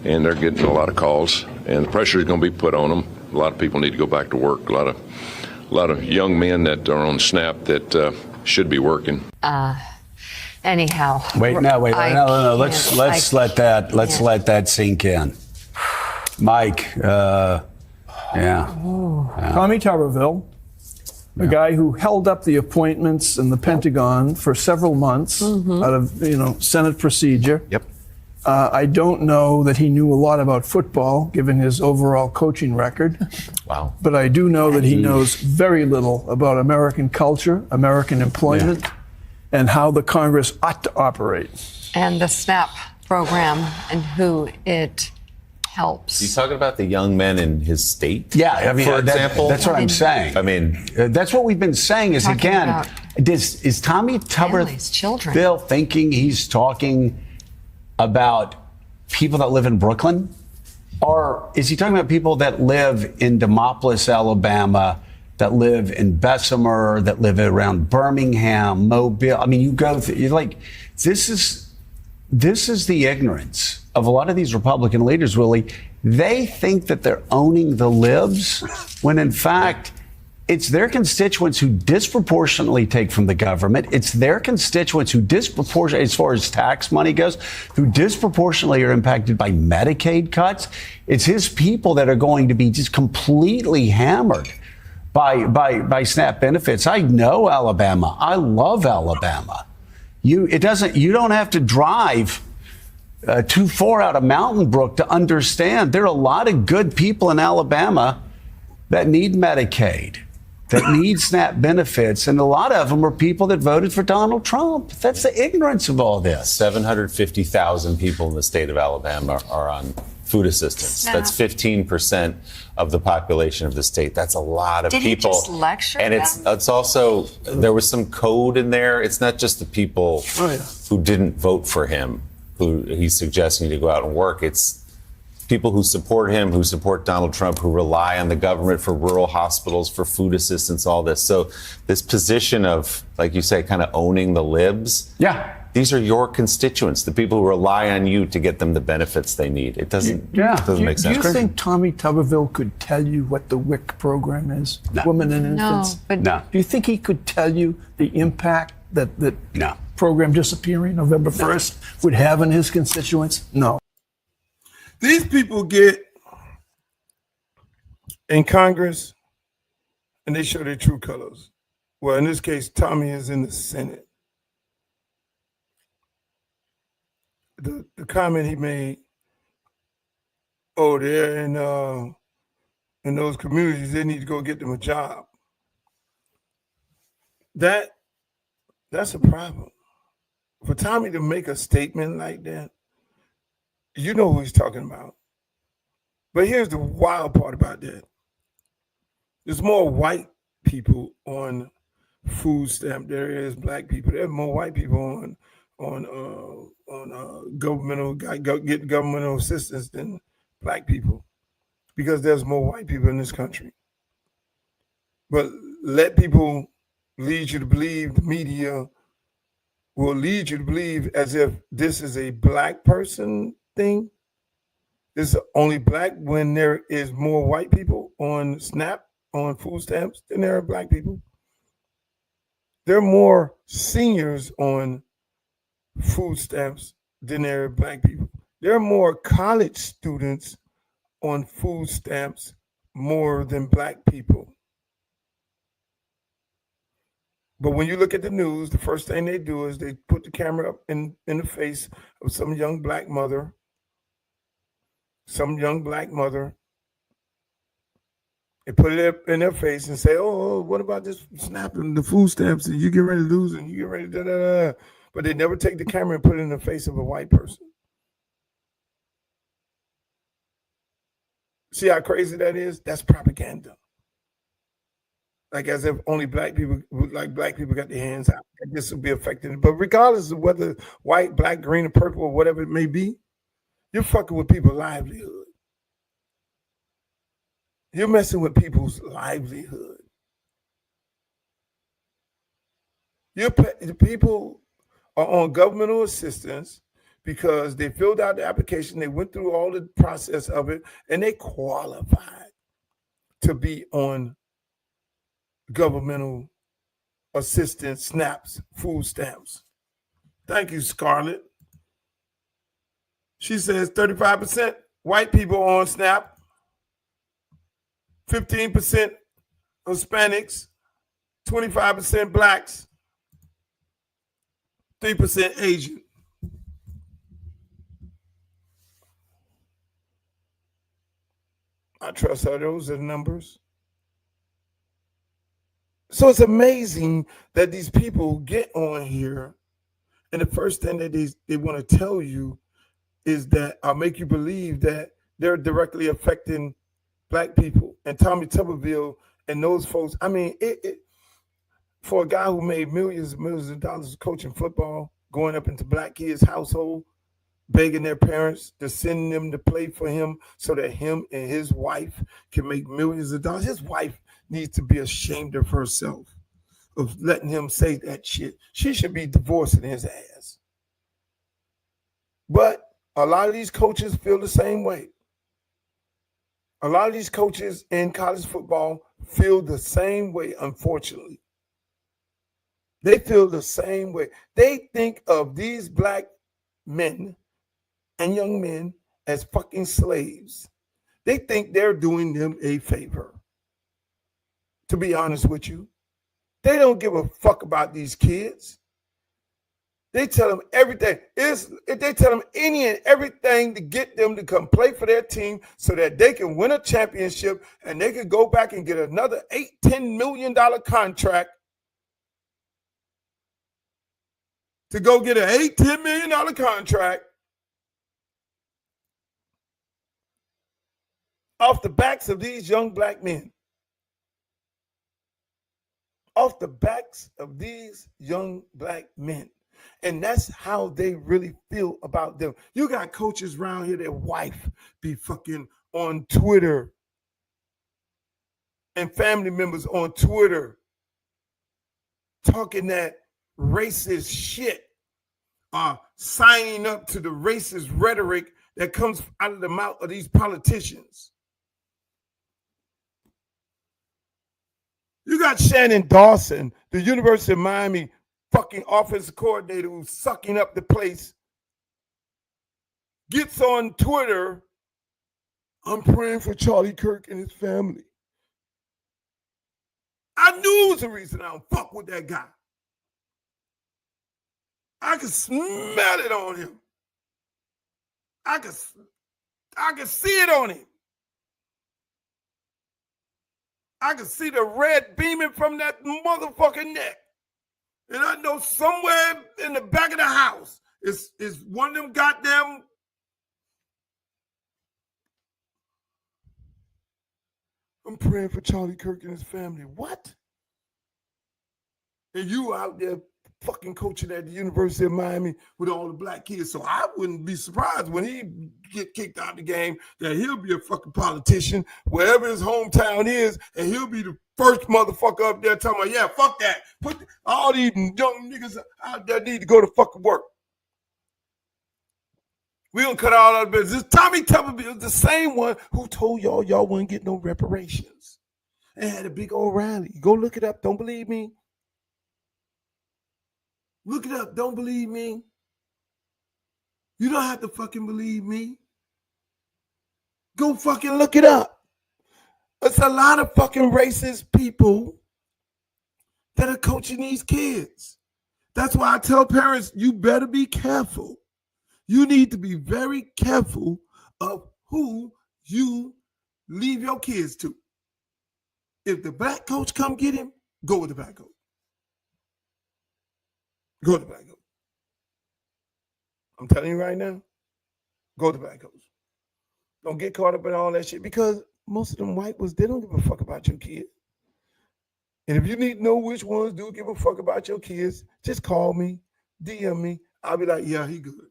and they're getting a lot of calls, and the pressure is going to be put on them. A lot of people need to go back to work. A lot of young men that are on SNAP that should be working. Anyhow. Wait, no. Let's let that sink in. Mike, Tommy Tuberville, a guy who held up the appointments in the Pentagon for several months out of Senate procedure. Yep. I don't know that he knew a lot about football, given his overall coaching record. Wow. But I do know that he knows very little about American culture, American employment, and how the Congress ought to operate. And the SNAP program and who it helps. He's talking about the young men in his state. Yeah, I mean, for example. That's what I'm saying. I mean, that's what we've been saying is, again, is Tommy Tuberville thinking he's talking about people that live in Brooklyn? Or is he talking about people that live in Demopolis, Alabama, that live in Bessemer, that live around Birmingham, Mobile? I mean, you're like, this is the ignorance of a lot of these Republican leaders, Willie. They think that they're owning the libs when, in fact, it's their constituents who disproportionately take from the government. It's their constituents who disproportionately, as far as tax money goes, who disproportionately are impacted by Medicaid cuts. It's his people that are going to be just completely hammered by SNAP benefits. I know Alabama. I love Alabama. You don't have to drive too far out of Mountain Brook to understand there are a lot of good people in Alabama that need Medicaid, that need SNAP benefits, and a lot of them are people that voted for Donald Trump. That's the ignorance of all this. 750,000 people in the state of Alabama are on food assistance. SNAP. That's 15% of the population of the state. That's a lot of Did people. he just lecture and them? it's also, there was some code in there. It's not just the people who didn't vote for him, who he's suggesting to go out and work. It's people who support him, who support Donald Trump, who rely on the government for rural hospitals, for food assistance, all this. So this position of, like you say, kind of owning the libs. Yeah. These are your constituents, the people who rely on you to get them the benefits they need. It doesn't make sense. Do you think Tommy Tuberville could tell you what the WIC program is? No. Women and Infants? No. Do you think he could tell you the impact that program disappearing November 1st would have on his constituents? No. These people get in Congress and they show their true colors. Well, in this case, Tommy is in the Senate. The comment he made, they're in those communities, they need to go get them a job. That's a problem. For Tommy to make a statement like that, you know who he's talking about. But here's the wild part about that. There's more white people on food stamp there is black people. There's more white people on governmental assistance than black people, because there's more white people in this country. But let people lead you to believe, the media will lead you to believe as if this is a black person thing. This is only black when there is more white people on SNAP, on food stamps, than there are black people. There are more seniors on food stamps than there are black people. There are more college students on food stamps more than black people. But when you look at the news, the first thing they do is they put the camera up in the face of some young black mother. They put it in their face and say, "Oh, what about this snapping the food stamps and you get ready to lose and you get ready to da da da." But they never take the camera and put it in the face of a white person. See how crazy that is? That's propaganda. Like as if only black people got their hands out. This will be affected. But regardless of whether white, black, green, or purple, or whatever it may be, you're fucking with people's livelihood. You're messing with people's livelihood. The people are on governmental assistance because they filled out the application, they went through all the process of it, and they qualified to be on governmental assistance, SNAPs, food stamps. Thank you, Scarlett. She says 35% white people on SNAP, 15% Hispanics, 25% blacks, 3% Asian. I trust her. Those are the numbers. So it's amazing that these people get on here, and the first thing that they want to tell you is that I'll make you believe that they're directly affecting black people. And Tommy Tuberville and those folks, I mean, for a guy who made millions and millions of dollars coaching football, going up into black kids' household, begging their parents to send them to play for him so that him and his wife can make millions of dollars. His wife needs to be ashamed of herself, of letting him say that shit. She should be divorcing his ass. But a lot of these coaches feel the same way. A lot of these coaches in college football feel the same way, unfortunately. They feel the same way. They think of these black men and young men as fucking slaves. They think they're doing them a favor. To be honest with you, they don't give a fuck about these kids. They tell them everything. They tell them any and everything to get them to come play for their team so that they can win a championship and they can go back and get another $8-10 million contract to go get an $8-10 million contract off the backs of these young black men. Off the backs of these young black men. And that's how they really feel about them. You got coaches around here, their wife be fucking on Twitter and family members on Twitter talking that racist shit, signing up to the racist rhetoric that comes out of the mouth of these politicians. You got Shannon Dawson, the University of Miami fucking offensive coordinator who's sucking up the place, gets on Twitter, I'm praying for Charlie Kirk and his family. I knew it was the reason I don't fuck with that guy. I could smell it on him. I could see it on him. I could see the red beaming from that motherfucking neck. And I know somewhere in the back of the house is one of them goddamn I'm praying for Charlie Kirk and his family. What? And you out there fucking coaching at the University of Miami with all the black kids. So I wouldn't be surprised when he get kicked out of the game that he'll be a fucking politician wherever his hometown is, and he'll be the first motherfucker up there talking about, yeah, fuck that. Put all these young niggas out there need to go to fucking work. We gonna cut all our business. Tommy Tuberville is the same one who told y'all wouldn't get no reparations and had a big old rally. Go look it up. Don't believe me? Look it up. Don't believe me? You don't have to fucking believe me. Go fucking look it up. It's a lot of fucking racist people that are coaching these kids. That's why I tell parents, you better be careful. You need to be very careful of who you leave your kids to. If the black coach come get him, go with the black coach. Go with the black coach. I'm telling you right now, go with the black coach. Don't get caught up in all that shit because most of them white ones, they don't give a fuck about your kids. And if you need to know which ones do give a fuck about your kids, just call me, DM me. I'll be like, yeah, he good.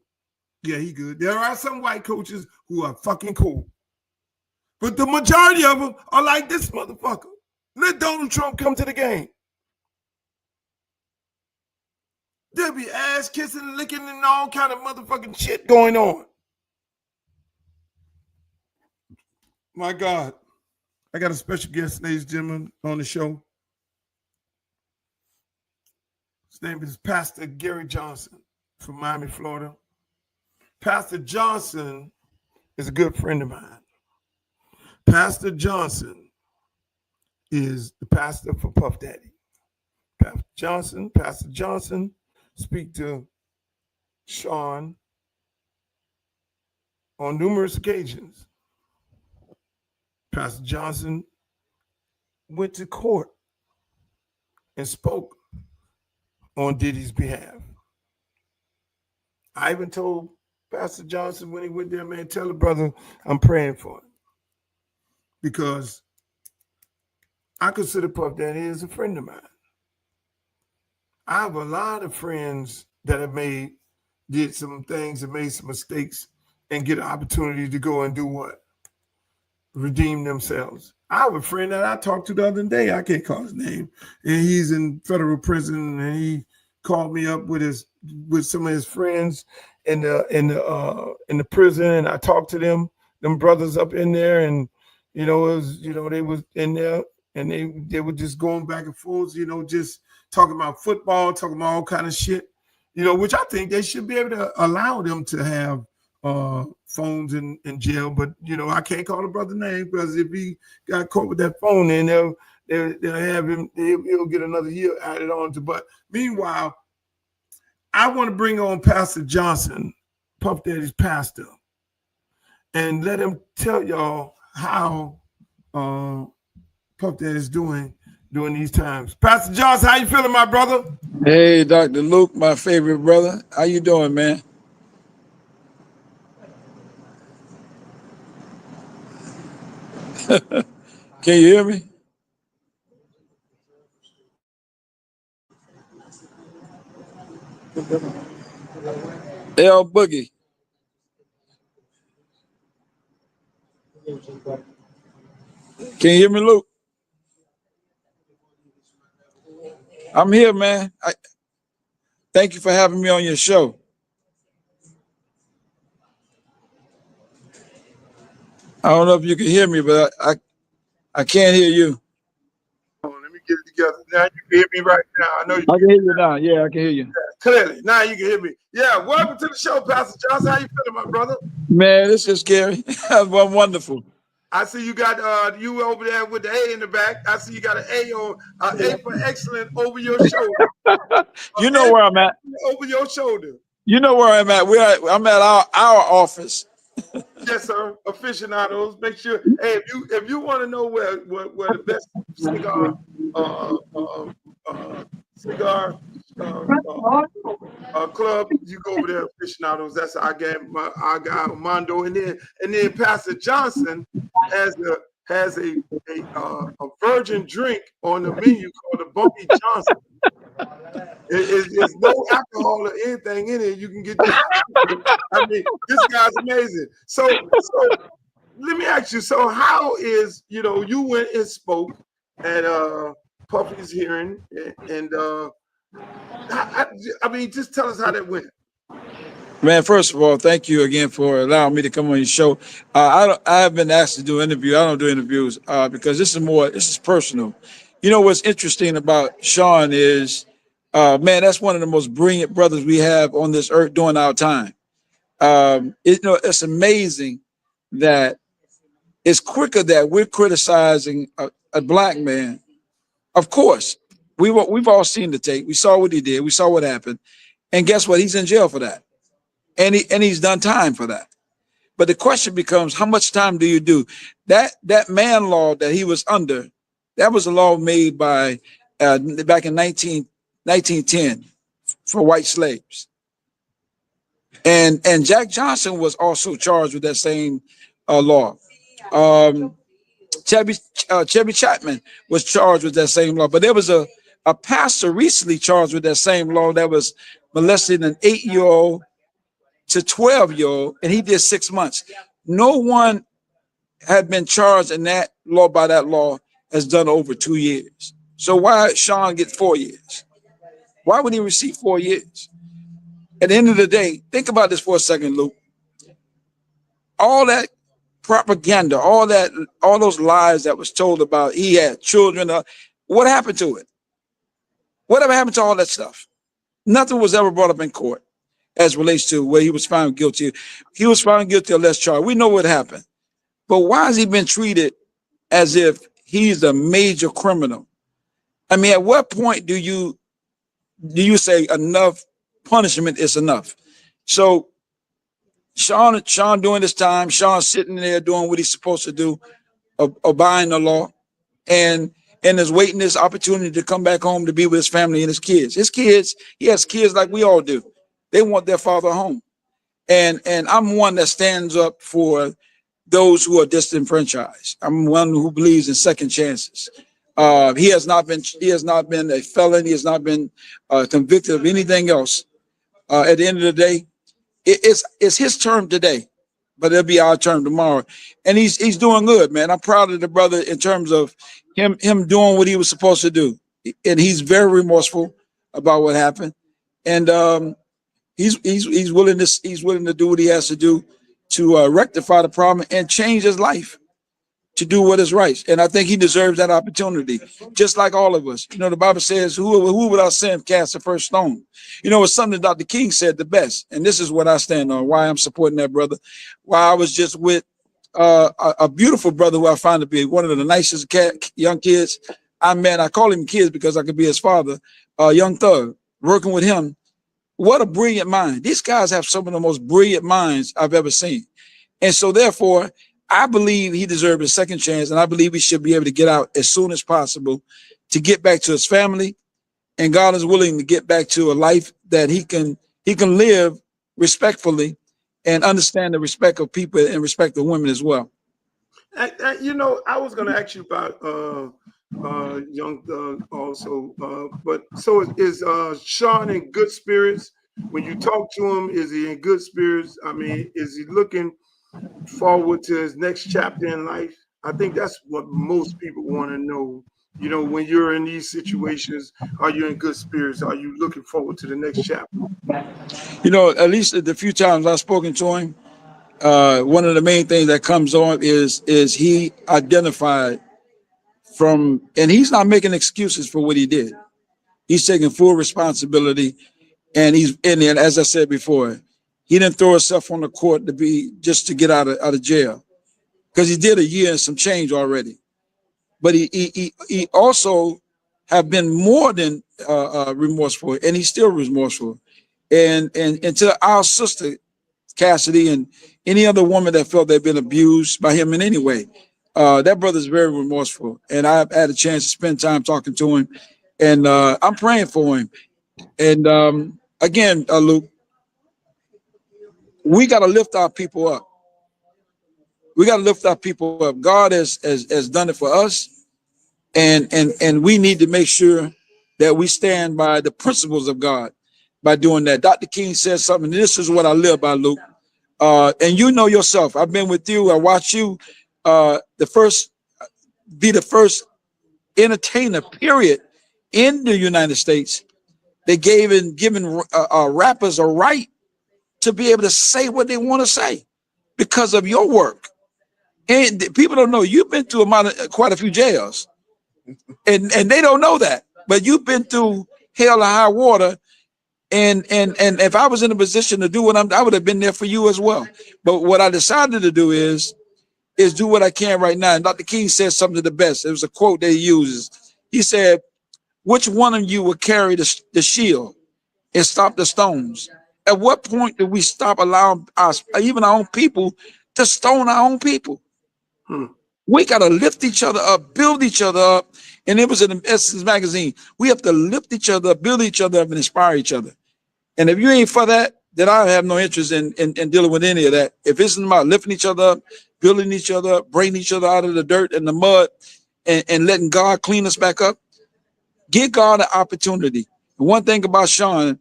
Yeah, he good. There are some white coaches who are fucking cool. But the majority of them are like this motherfucker. Let Donald Trump come to the game. There'll be ass kissing, licking, and all kind of motherfucking shit going on. My God. I got a special guest, ladies and gentlemen, on the show. His name is Pastor Gary Johnson from Miami, Florida. Pastor Johnson is a good friend of mine. Pastor Johnson is the pastor for Puff Daddy. Pastor Johnson speak to Sean on numerous occasions. Pastor Johnson went to court and spoke on Diddy's behalf. I even told Pastor Johnson when he went there, man, tell the brother I'm praying for him. Because I consider Puff Daddy as a friend of mine. I have a lot of friends that have did some things and made some mistakes and get an opportunity to go and do what? Redeem themselves. I have a friend that I talked to the other day. I can't call his name. And he's in federal prison and he called me up with some of his friends in the prison, and I talked to them brothers up in there, and they was in there and they were just going back and forth, just talking about football, talking about all kind of shit, which I think they should be able to allow them to have phones in jail. But I can't call the brother name because if he got caught with that phone, then they'll have him. He'll get another year added on to. But meanwhile, I want to bring on Pastor Johnson, Puff Daddy's pastor, and let him tell y'all how Puff Daddy's doing during these times. Pastor Johnson, how you feeling, my brother? Hey, Dr. Luke, my favorite brother. How you doing, man? Can you hear me? L Boogie. Can you hear me, Luke? I'm here, man. Thank you for having me on your show. I don't know if you can hear me, but I can't hear you. Let me get it together. Now you can hear me right now. I know you I can hear you now. Yeah, I can hear you. Clearly. Now you can hear me. Yeah, welcome to the show, Pastor Johnson. How you feeling, my brother? Man, this is scary. Well, wonderful. I see you got you over there with the A in the back. I see you got an A on A for excellent over your shoulder. You know where I'm at. Over your shoulder. You know where I'm at. I'm at our office. Yes, sir. Aficionados. Make sure. Hey, if you want to know where the best cigar club, you go over there, Aficionados. That's our guy Armando, and then Pastor Johnson has a virgin drink on the menu called the Bumpy Johnson. There's no alcohol or anything in it. You can get this. I mean, this guy's amazing. So let me ask you. So how is you went and spoke at Puffy's hearing, and I mean, just tell us how that went. Man, first of all, thank you again for allowing me to come on your show. I have been asked to do an interview. I don't do interviews because this is personal. You know what's interesting about Sean is, man, that's one of the most brilliant brothers we have on this earth during our time. It's amazing that it's quicker that we're criticizing a black man. Of course, We've all seen the tape. We saw what he did. We saw what happened. And guess what? He's in jail for that. And he's done time for that. But the question becomes, how much time do you do? That man law that he was under, that was a law made by back in 1910 for white slaves. And Jack Johnson was also charged with that same law. Chevy Chapman was charged with that same law. But there was a pastor recently charged with that same law that was molesting an 8-year-old to 12-year-old, and he did 6 months. No one had been charged in that law by that law has done over 2 years. So why Sean get 4 years? Why would he receive 4 years? At the end of the day, think about this for a second, Luke. All that propaganda, all those lies that was told about he had children, what happened to it? Whatever happened to all that stuff? Nothing was ever brought up in court as relates to where he was found guilty. He was found guilty of less charge. We know what happened. But why has he been treated as if he's a major criminal? I mean, at what point do you say enough punishment is enough? So Sean doing this time, Sean sitting there doing what he's supposed to do, obeying the law, and is waiting this opportunity to come back home to be with his family and his kids. His kids, he has kids like we all do. They want their father home. And I'm one that stands up for those who are disenfranchised. I'm one who believes in second chances. He has not been a felon. He has not been convicted of anything else. At the end of the day, it's his term today, but it'll be our term tomorrow. And he's doing good, man. I'm proud of the brother in terms of him doing what he was supposed to do. And he's very remorseful about what happened. And he's willing to do what he has to do to rectify the problem and change his life to do what is right. And I think he deserves that opportunity, just like all of us. You know, the Bible says, who without sin cast the first stone? You know, it's something Dr. King said the best. And this is what I stand on, why I'm supporting that brother. Why I was just with a beautiful brother who I found to be one of the nicest young kids I met. I call him kids because I could be his father, Young Thug, working with him. What a brilliant mind. These guys have some of the most brilliant minds I've ever seen. And so therefore, I believe he deserved a second chance, and I believe he should be able to get out as soon as possible to get back to his family. And God is willing to get back to a life that he can live respectfully and understand the respect of people and respect of women as well. You know, I was going to ask you about Young Thug also, but so is Sean in good spirits? When you talk to him, is he in good spirits? I mean, is he looking forward to his next chapter in life? I think that's what most people want to know. You know, when you're in these situations, are you in good spirits? Are you looking forward to the next chapter? You know, at least the few times I've spoken to him, one of the main things that comes on is he identified from, and he's not making excuses for what he did. He's taking full responsibility, and as I said before, he didn't throw himself on the court just to get out of jail, because he did a year and some change already. But he also have been more than remorseful, and he's still remorseful. And to our sister Cassidy and any other woman that felt they've been abused by him in any way, that brother's very remorseful. And I've had a chance to spend time talking to him, and I'm praying for him. And again, Luke, we got to lift our people up. We got to lift our people up. God has done it for us. And we need to make sure that we stand by the principles of God by doing that. Dr. King said something, and this is what I live by, Luke. And you know yourself, I've been with you. I watched you be the first entertainer, period, in the United States. They given rappers a right to be able to say what they want to say because of your work. And people don't know you've been through quite a few jails. And they don't know that, but you've been through hell and high water. And if I was in a position to do what I would have been there for you as well. But what I decided to do is do what I can right now. And Dr. King said something of the best. It was a quote that he uses. He said, which one of you will carry the shield and stop the stones? At what point do we stop allowing us, even our own people, to stone our own people? We got to lift each other up, build each other up. And it was in the Essence magazine. We have to lift each other up, build each other up, and inspire each other. And if you ain't for that, then I have no interest in dealing with any of that. If it's about lifting each other up, building each other up, bringing each other out of the dirt and the mud, and letting God clean us back up, give God an opportunity. And one thing about Sean,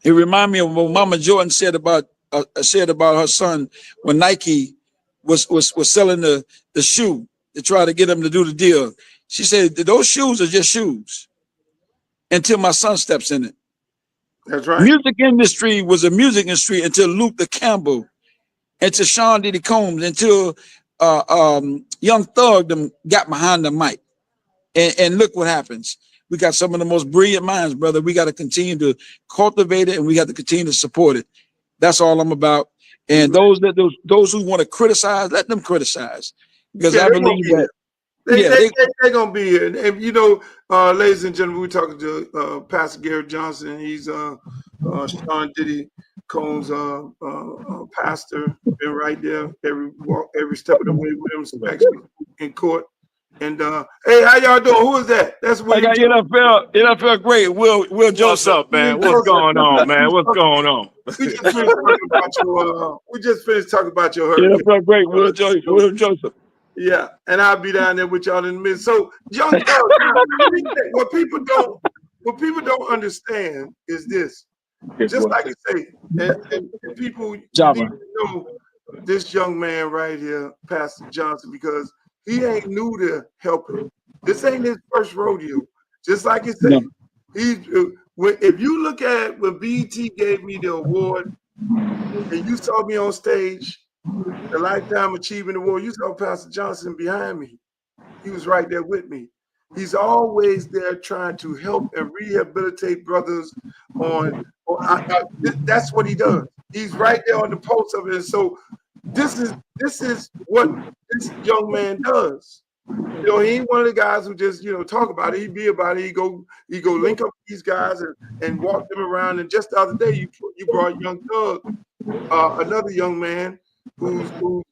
it reminded me of what Mama Jordan said about her son when Nike was selling the shoe to try to get him to do the deal. She said, those shoes are just shoes until my son steps in it. That's right. Music industry was a music industry until Luther Campbell, until Sean Diddy Combs, until Young Thug them got behind the mic. And look what happens. We got some of the most brilliant minds, brother. We got to continue to cultivate it, and we got to continue to support it. That's all I'm about. And those who want to criticize, let them criticize, because I believe that. They're gonna be here. And you know, ladies and gentlemen, we're talking to Pastor Garrett Johnson. He's Sean Diddy Combs' pastor. Been right there every step of the way with him, especially in court. And hey, how y'all doing? Who is that? That's Will. I got NFL great. Will Joseph. What's up, man? What's going on, man? What's going on? We just finished talking about your hurricane. NFL great. Will Joseph. Yeah, and I'll be down there with y'all in a minute. So, Young Thug, what people don't understand is this. Just like you say, and people need to know this young man right here, Pastor Johnson, because he ain't new to helping. This ain't his first rodeo. Just like you say, if you look at when BET gave me the award, and you saw me on stage, the Lifetime Achievement Award, you saw Pastor Johnson behind me. He was right there with me. He's always there trying to help and rehabilitate brothers that's what he does. He's right there on the pulse of it. And so this is what this young man does. You know, he ain't one of the guys who just, talk about it. He be about it. He go link up with these guys and walk them around. And just the other day, you brought Young Thug, another young man who's going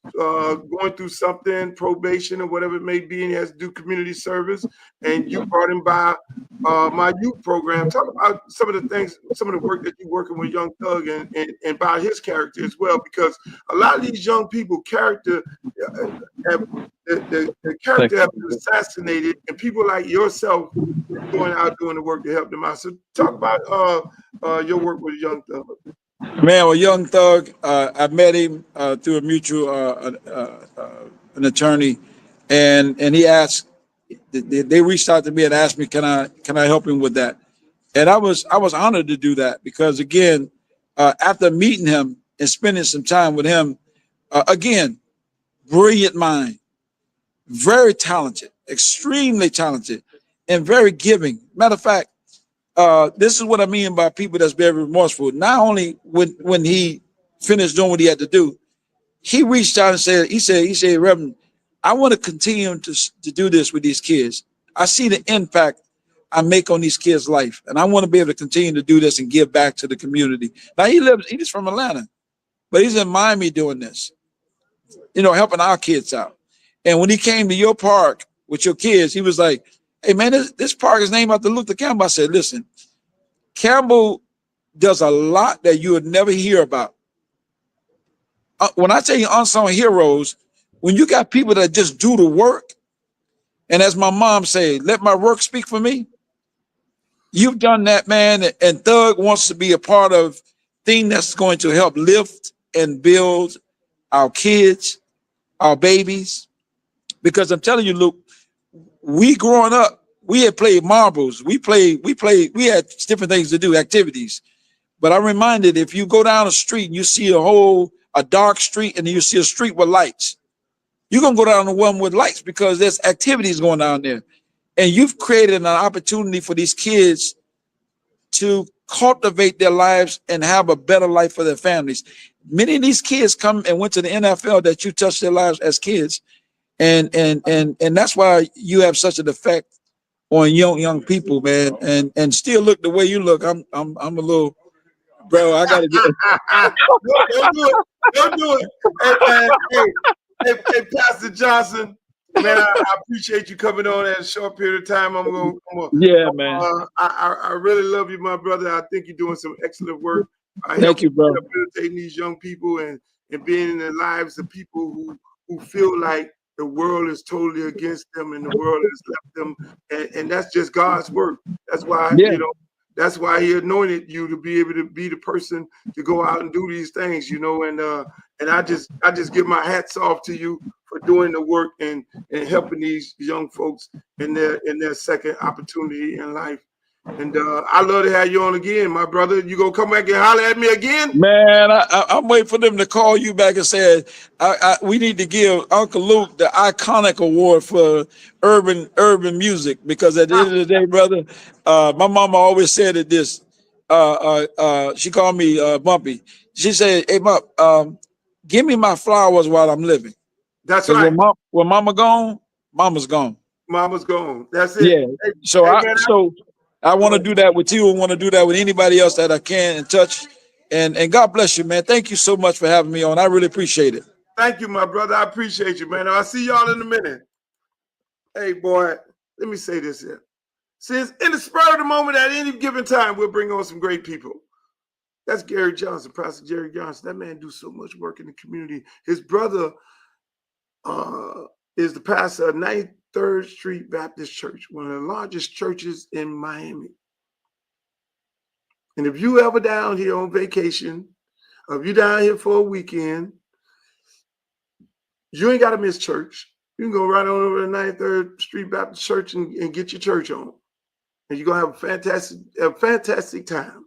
through something, probation or whatever it may be, and he has to do community service. And you brought him by my youth program. Talk about some of the things, some of the work that you're working with Young Thug and by his character as well, because a lot of these young people, the character have been assassinated, and people like yourself going out doing the work to help them out. So talk about your work with Young Thug. Man, well, Young Thug, I met him through a mutual, an attorney, and he asked. They reached out to me and asked me, "Can I help him with that?" And I was honored to do that, because again, after meeting him and spending some time with him, again, brilliant mind, very talented, extremely talented, and very giving. Matter of fact. This is what I mean by people that's very remorseful. Not only when he finished doing what he had to do, he reached out and said, he said, Reverend, I want to continue to do this with these kids. I see the impact I make on these kids' life, and I want to be able to continue to do this and give back to the community. Now he's from Atlanta, but he's in Miami doing this, helping our kids out. And when he came to your park with your kids, he was like, "Hey man, this park is named after Luther Campbell." I said, "Listen, Campbell does a lot that you would never hear about." When I tell you unsung heroes, when you got people that just do the work, and as my mom said, "Let my work speak for me." You've done that, man, and Thug wants to be a part of thing that's going to help lift and build our kids, our babies, because I'm telling you, Luke. We growing up, we had played marbles. We had different things to do, activities. But I'm reminded, if you go down a street and you see a dark street and you see a street with lights, you're going to go down the one with lights because there's activities going on there. And you've created an opportunity for these kids to cultivate their lives and have a better life for their families. Many of these kids come and went to the NFL that you touched their lives as kids. And that's why you have such an effect on young people, man, and still look the way you look. I'm a little, bro. I gotta get. Don't do it. Don't do it. Hey, Pastor Johnson, man, I appreciate you coming on at a short period of time. Yeah, man. I really love you, my brother. I think you're doing some excellent work. Thank you, bro. Rehabilitating these young people and being in the lives of people who feel like the world is totally against them and the world has left them. And that's just God's work. That's why, that's why he anointed you to be able to be the person to go out and do these things, and I just give my hats off to you for doing the work and helping these young folks in their second opportunity in life. And I love to have you on again, my brother. You gonna come back and holler at me again? Man, I'm waiting for them to call you back and say, we need to give Uncle Luke the iconic award for urban music, because at the end of the day, brother, my mama always said it this. She called me Bumpy. She said, "Hey, Bump, give me my flowers while I'm living." That's right. When mama gone, mama's gone. Mama's gone. That's it. Yeah. Hey, So man, I want to do that with you and want to do that with anybody else that I can and touch. And God bless you, man. Thank you so much for having me on. I really appreciate it. Thank you, my brother. I appreciate you, man. I'll see y'all in a minute. Hey, boy, let me say this here. Since in the spur of the moment, at any given time, we'll bring on some great people. That's Gary Johnson, Pastor Jerry Johnson. That man do so much work in the community. His brother is the pastor of 93rd Street Baptist Church, one of the largest churches in Miami. And if you ever down here on vacation, or if you down here for a weekend, you ain't got to miss church. You can go right on over to 93rd Street Baptist Church and get your church on. And you're going to have a fantastic time.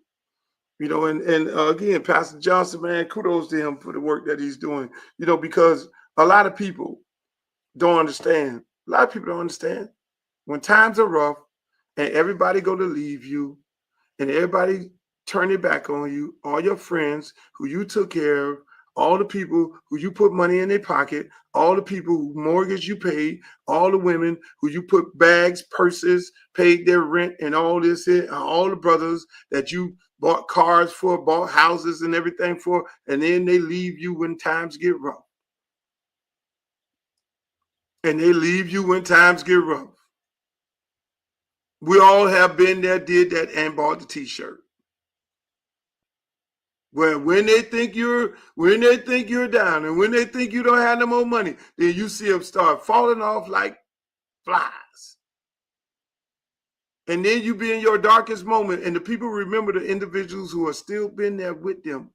And again, Pastor Johnson, man, kudos to him for the work that he's doing, because a lot of people don't understand. A lot of people don't understand. When times are rough and everybody go to leave you and everybody turn their back on you, all your friends who you took care of, all the people who you put money in their pocket, all the people who mortgage you paid, all the women who you put bags, purses, paid their rent and all this, all the brothers that you bought cars for, bought houses and everything for, and then they leave you when times get rough. And they leave you when times get rough. We all have been there, did that, and bought the t-shirt. Well, when they think you're down and when they think you don't have no more money, then you see them start falling off like flies. And then you be in your darkest moment, and the people remember the individuals who are still been there with them.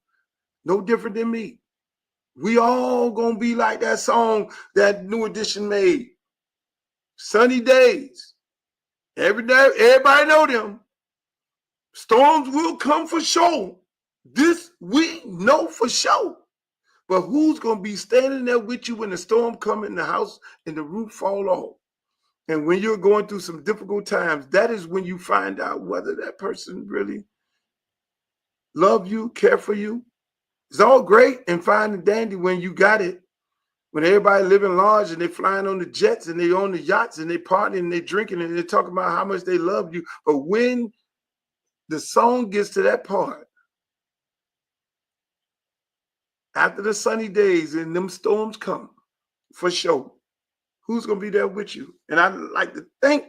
No different than me. We all gonna be like that song that New Edition made. Sunny days. Every day, everybody know them. Storms will come for sure. This we know for sure. But who's gonna be standing there with you when the storm come in the house and the roof fall off? And when you're going through some difficult times, that is when you find out whether that person really love you, care for you. It's all great and fine and dandy when you got it. When everybody living large and they flying on the jets and they on the yachts and they partying and they drinking and they talking about how much they love you. But when the song gets to that part, after the sunny days and them storms come, for sure, who's going to be there with you? And I'd like to thank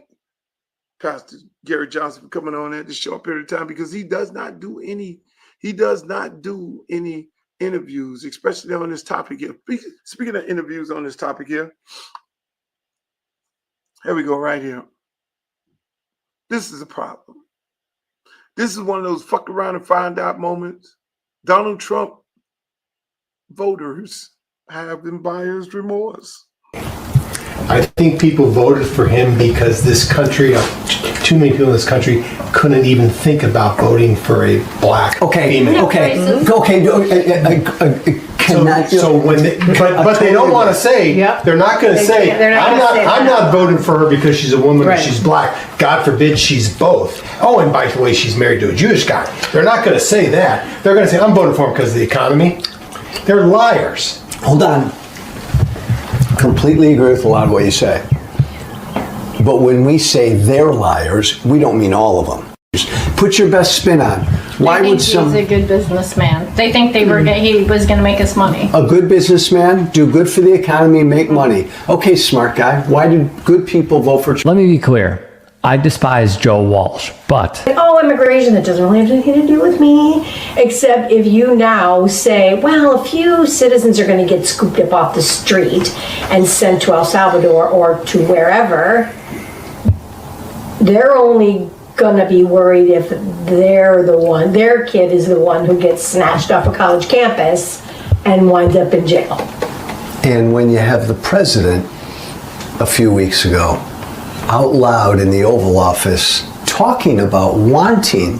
Pastor Gary Johnson for coming on at this short period of time, because he does not do any interviews, especially on this topic here. Speaking of interviews on this topic here we go right here. This is a problem. This is one of those fuck around and find out moments. Donald Trump voters have buyer's remorse. I think people voted for him because this country, too many people in this country couldn't even think about voting for a black female. So when but they don't want to say, they're not going to say, I'm not voting for her because she's a woman or she's black. God forbid she's both. Oh, and by the way, she's married to a Jewish guy. They're not going to say that. They're going to say, I'm voting for him because of the economy. They're liars. Hold on. Completely agree with a lot of what you say. But when we say they're liars, we don't mean all of them. Put your best spin on. Why would he's a good businessman? They think he was going to make us money. a good businessman do good for the economy, make money? Okay, smart guy. Why did good people vote for? Let me be clear. I despise Joe Walsh, but immigration, that doesn't really have anything to do with me, except if you now say, well, a few citizens are going to get scooped up off the street and sent to El Salvador or to wherever, they're only going to be worried if their kid is the one who gets snatched off a college campus and winds up in jail. And when you have the president a few weeks ago out loud in the Oval Office talking about wanting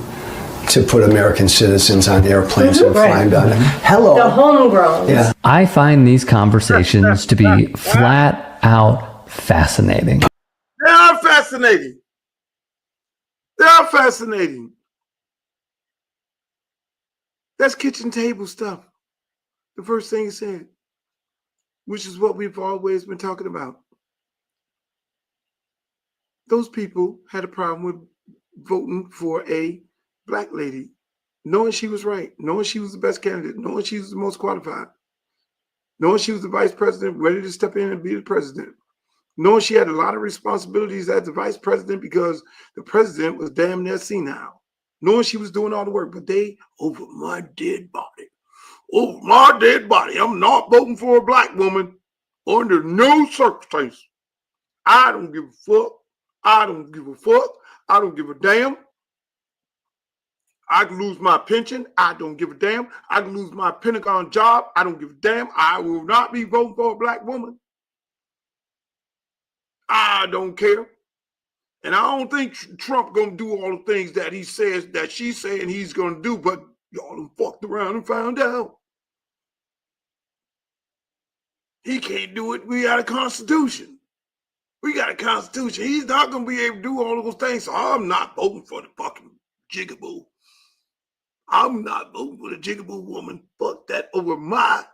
to put American citizens on airplanes and fly them down. Hello. The homegrown. Yeah. I find these conversations to be flat out fascinating. They are fascinating. They are fascinating. That's kitchen table stuff. The first thing he said, which is what we've always been talking about. Those people had a problem with voting for a black lady, knowing she was right, knowing she was the best candidate, knowing she was the most qualified, knowing she was the vice president, ready to step in and be the president, knowing she had a lot of responsibilities as the vice president because the president was damn near senile, knowing she was doing all the work, but they, over my dead body, I'm not voting for a black woman under no circumstances. I don't give a fuck. I don't give a fuck. I don't give a damn. I can lose my pension. I don't give a damn. I can lose my Pentagon job. I don't give a damn. I will not be voting for a black woman. I don't care. And I don't think Trump gonna do all the things that he says that she's saying he's gonna do, but y'all done fucked around and found out. He can't do it. We got a constitution. We got a constitution. He's not going to be able to do all of those things. So I'm not voting for the fucking jigaboo. I'm not voting for the jigaboo woman. Fuck that over my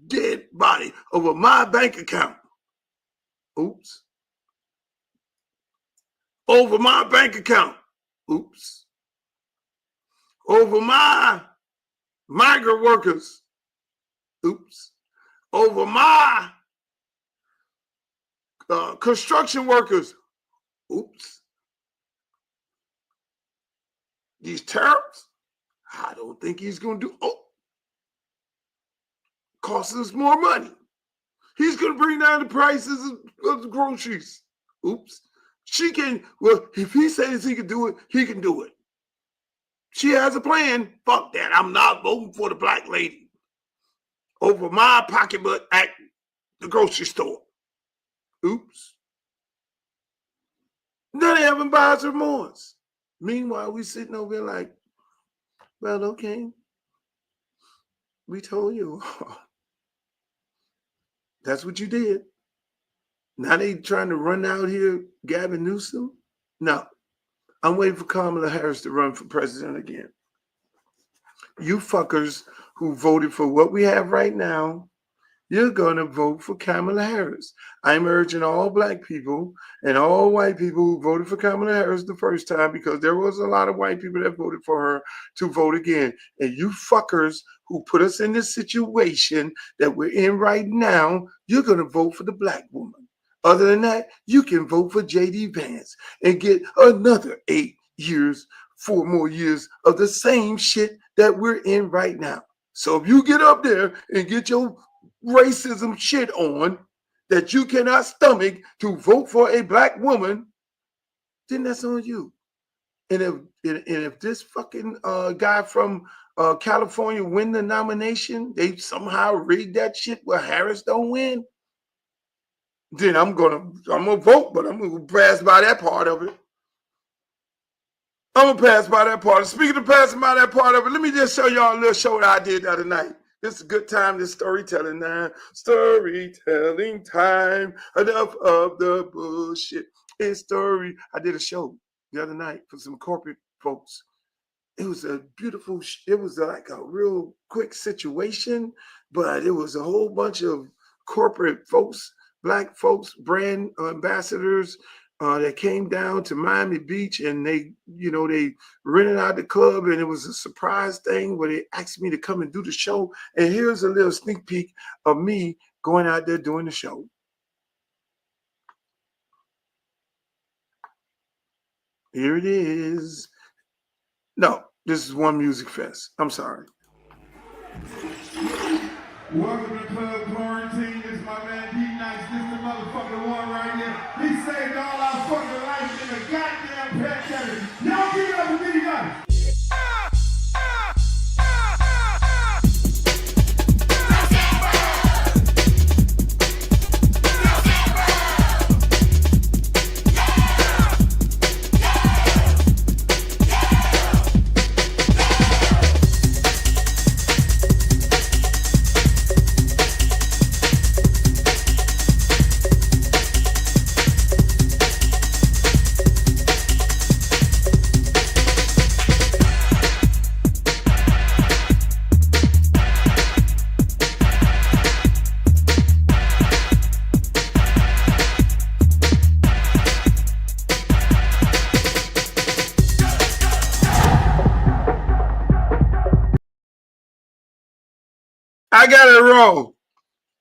dead body, over my bank account. Oops. Over my bank account. Oops. Over my migrant workers. Oops. Over my construction workers. Oops. These tariffs, I don't think he's going to do. Oh, costs us more money. He's going to bring down the prices of the groceries. Oops. She can, well, if he says he can do it, he can do it. She has a plan. Fuck that. I'm not voting for the black lady over my pocketbook at the grocery store. Oops. Now they haven't buyer's remorse. Meanwhile, we sitting over here like, well, okay. We told you. That's what you did. Now they trying to run out here Gavin Newsom? No. I'm waiting for Kamala Harris to run for president again. You fuckers who voted for what we have right now, you're going to vote for Kamala Harris. I'm urging all black people and all white people who voted for Kamala Harris the first time, because there was a lot of white people that voted for her, to vote again. And you fuckers who put us in this situation that we're in right now, you're going to vote for the black woman. Other than that, you can vote for J.D. Vance and get another 8 years, 4 more years of the same shit that we're in right now. So if you get up there and get your racism shit on that you cannot stomach to vote for a black woman, then that's on you. And if this fucking guy from California win the nomination, they somehow rigged that shit where Harris don't win, then I'm gonna vote, but I'm gonna pass by that part of it. I'm gonna pass by that part. Speaking of passing by that part of it, let me just show y'all a little show that I did the other night. This is a good time. This storytelling now. Storytelling time. Enough of the bullshit. It's story. I did a show the other night for some corporate folks. It was a beautiful, it was like a real quick situation, but it was a whole bunch of corporate folks, black folks, brand ambassadors, that came down to Miami Beach, and they rented out the club, and it was a surprise thing where they asked me to come and do the show. And here's a little sneak peek of me going out there doing the show. Here it is. No, this is One Music Fest. I'm sorry. Welcome to Club Quarantine. This is my man D Nice. This is the motherfucking one right here. He saved all our fucking lives in the goddamn pandemic. Y'all give it up for D Nice. I got it wrong.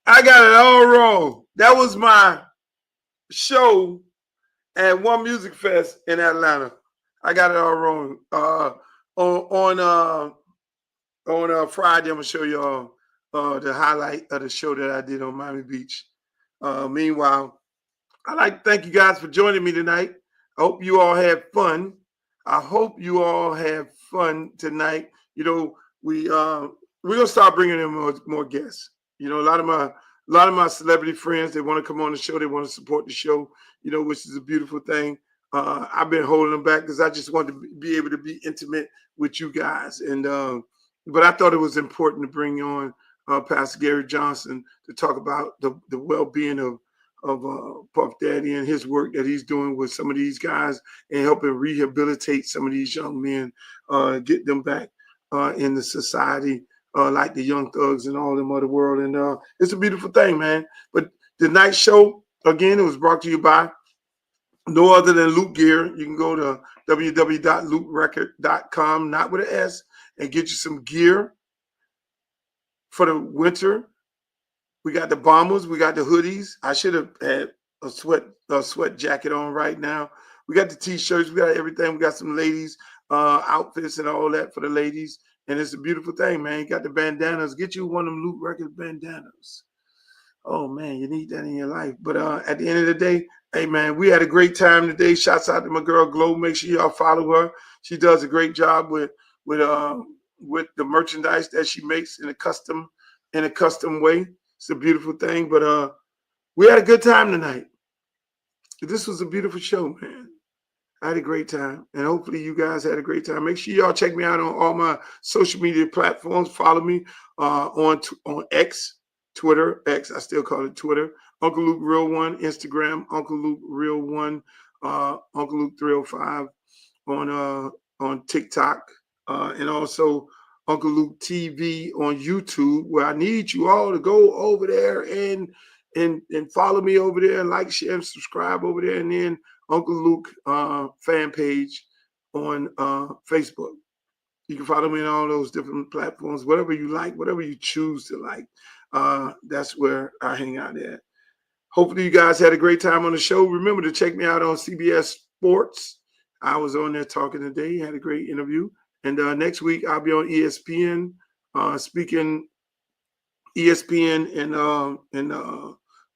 I got it all wrong. That was my show at One Music Fest in Atlanta. I got it all wrong. On Friday, I'm gonna show y'all the highlight of the show that I did on Miami Beach. Meanwhile, I'd like to thank you guys for joining me tonight. I hope you all had fun. I hope you all have fun tonight. We're gonna start bringing in more guests. A lot of my celebrity friends, they want to come on the show. They want to support the show. Which is a beautiful thing. I've been holding them back because I just wanted to be able to be intimate with you guys. But I thought it was important to bring on Pastor Gary Johnson to talk about the well-being of Puff Daddy and his work that he's doing with some of these guys and helping rehabilitate some of these young men, get them back in the society like the Young Thugs and all them other world. And it's a beautiful thing, man. But the night show, again, it was brought to you by no other than Loop Gear. You can go to www.looprecord.com, not with an S, and get you some gear for the winter. We got the bombers, we got the hoodies. I should have had a sweat jacket on right now. We got the t-shirts, we got everything. We got some ladies outfits and all that for the ladies. And it's a beautiful thing, man. You got the bandanas. Get you one of them Loop Record bandanas. Oh, man, you need that in your life. But at the end of the day, hey, man, we had a great time today. Shouts out to my girl, Glow. Make sure y'all follow her. She does a great job with the merchandise that she makes in a custom way. It's a beautiful thing. But we had a good time tonight. This was a beautiful show, man. I had a great time, and hopefully you guys had a great time. Make sure y'all check me out on all my social media platforms. Follow me on X, Twitter, X. I still call it Twitter. Uncle Luke Real One, Instagram. Uncle Luke Real One, Uncle Luke 305 on TikTok, and also Uncle Luke TV on YouTube. Where I need you all to go over there and follow me over there, and like, share, and subscribe over there, and then Uncle Luke fan page on Facebook. You can follow me on all those different platforms, whatever you like, whatever you choose to like. That's where I hang out at. Hopefully you guys had a great time on the show. Remember to check me out on CBS Sports. I was on there talking today, had a great interview. And next week I'll be on ESPN, speaking ESPN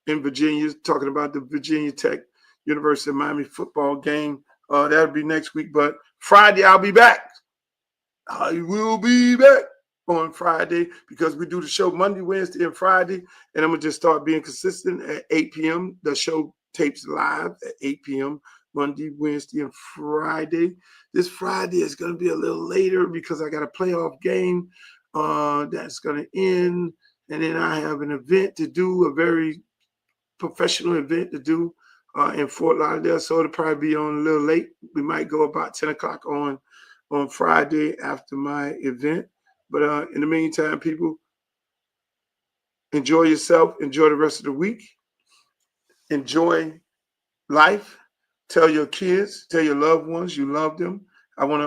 in Virginia, talking about the Virginia Tech University of Miami football game. That'll be next week. But Friday, I'll be back. I will be back on Friday because we do the show Monday, Wednesday, and Friday. And I'm going to just start being consistent at 8 p.m. The show tapes live at 8 p.m. Monday, Wednesday, and Friday. This Friday is going to be a little later because I got a playoff game that's going to end. And then I have an event to do, a very professional event to do in Fort Lauderdale. So it'll probably be on a little late. We might go about 10 o'clock on Friday after my event. But in the meantime, people, enjoy yourself. Enjoy the rest of the week. Enjoy life. Tell your kids, tell your loved ones you love them. I want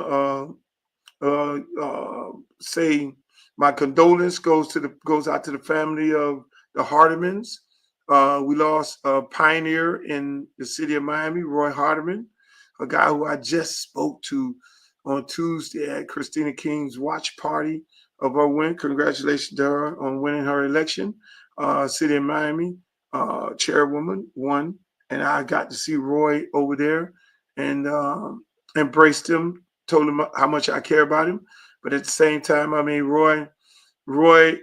to say my condolence goes out to the family of the Hardimans. We lost a pioneer in the city of Miami, Roy Hardiman, a guy who I just spoke to on Tuesday at Christina King's watch party of her win. Congratulations to her on winning her election. City of Miami chairwoman won, and I got to see Roy over there and embraced him, told him how much I care about him. But at the same time, I mean, Roy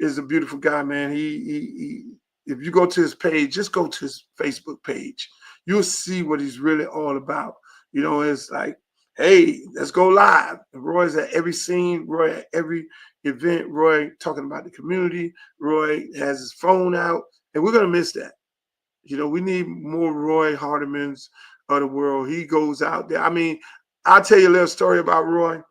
is a beautiful guy, man. He if you go to his page, just go to his Facebook page. You'll see what he's really all about. You know, it's like, hey, let's go live. Roy's at every scene, Roy at every event, Roy talking about the community. Roy has his phone out, and we're going to miss that. You know, we need more Roy Hardimans of the world. He goes out there. I mean, I'll tell you a little story about Roy.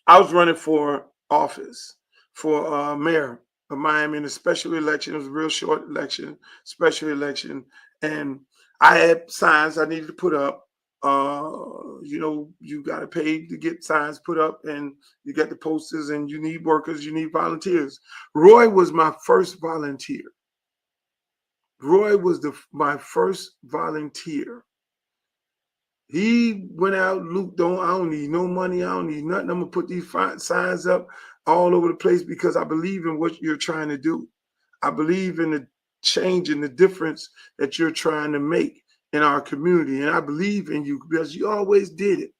I was running for office, for mayor of Miami in a special election. It was a real short election, special election. And I had signs I needed to put up. You know, you got to pay to get signs put up, and you get the posters, and you need workers, you need volunteers. Roy was my first volunteer. Roy was my first volunteer. He went out, Luke, I don't need no money. I don't need nothing. I'm going to put these signs up all over the place because I believe in what you're trying to do. I believe in the change and the difference that you're trying to make in our community. And I believe in you because you always did it.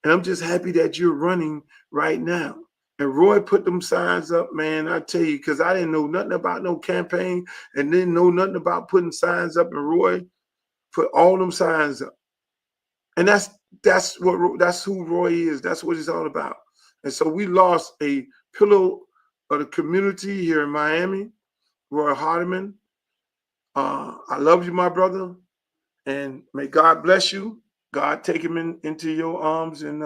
And I'm just happy that you're running right now. And Roy put them signs up, man, I tell you, because I didn't know nothing about no campaign and didn't know nothing about putting signs up. And Roy put all them signs up. And that's who Roy is. That's what he's all about. And so we lost a pillar of the community here in Miami, Roy Hardiman. I love you, my brother, and may God bless you. God take him into your arms and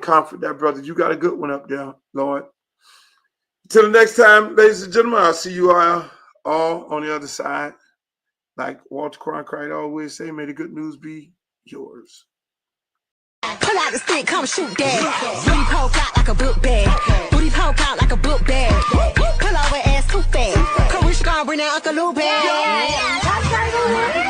comfort that brother. You got a good one up there, Lord. Till the next time, ladies and gentlemen, I'll see you all on the other side. Like Walter Cronkite always say, may the good news be yours. Pull out the stick, come shoot that. Booty poke out like a book bag. Booty poke out like a book bag. Pull over ass too fast. Come we should go bring that Uncle Lou back.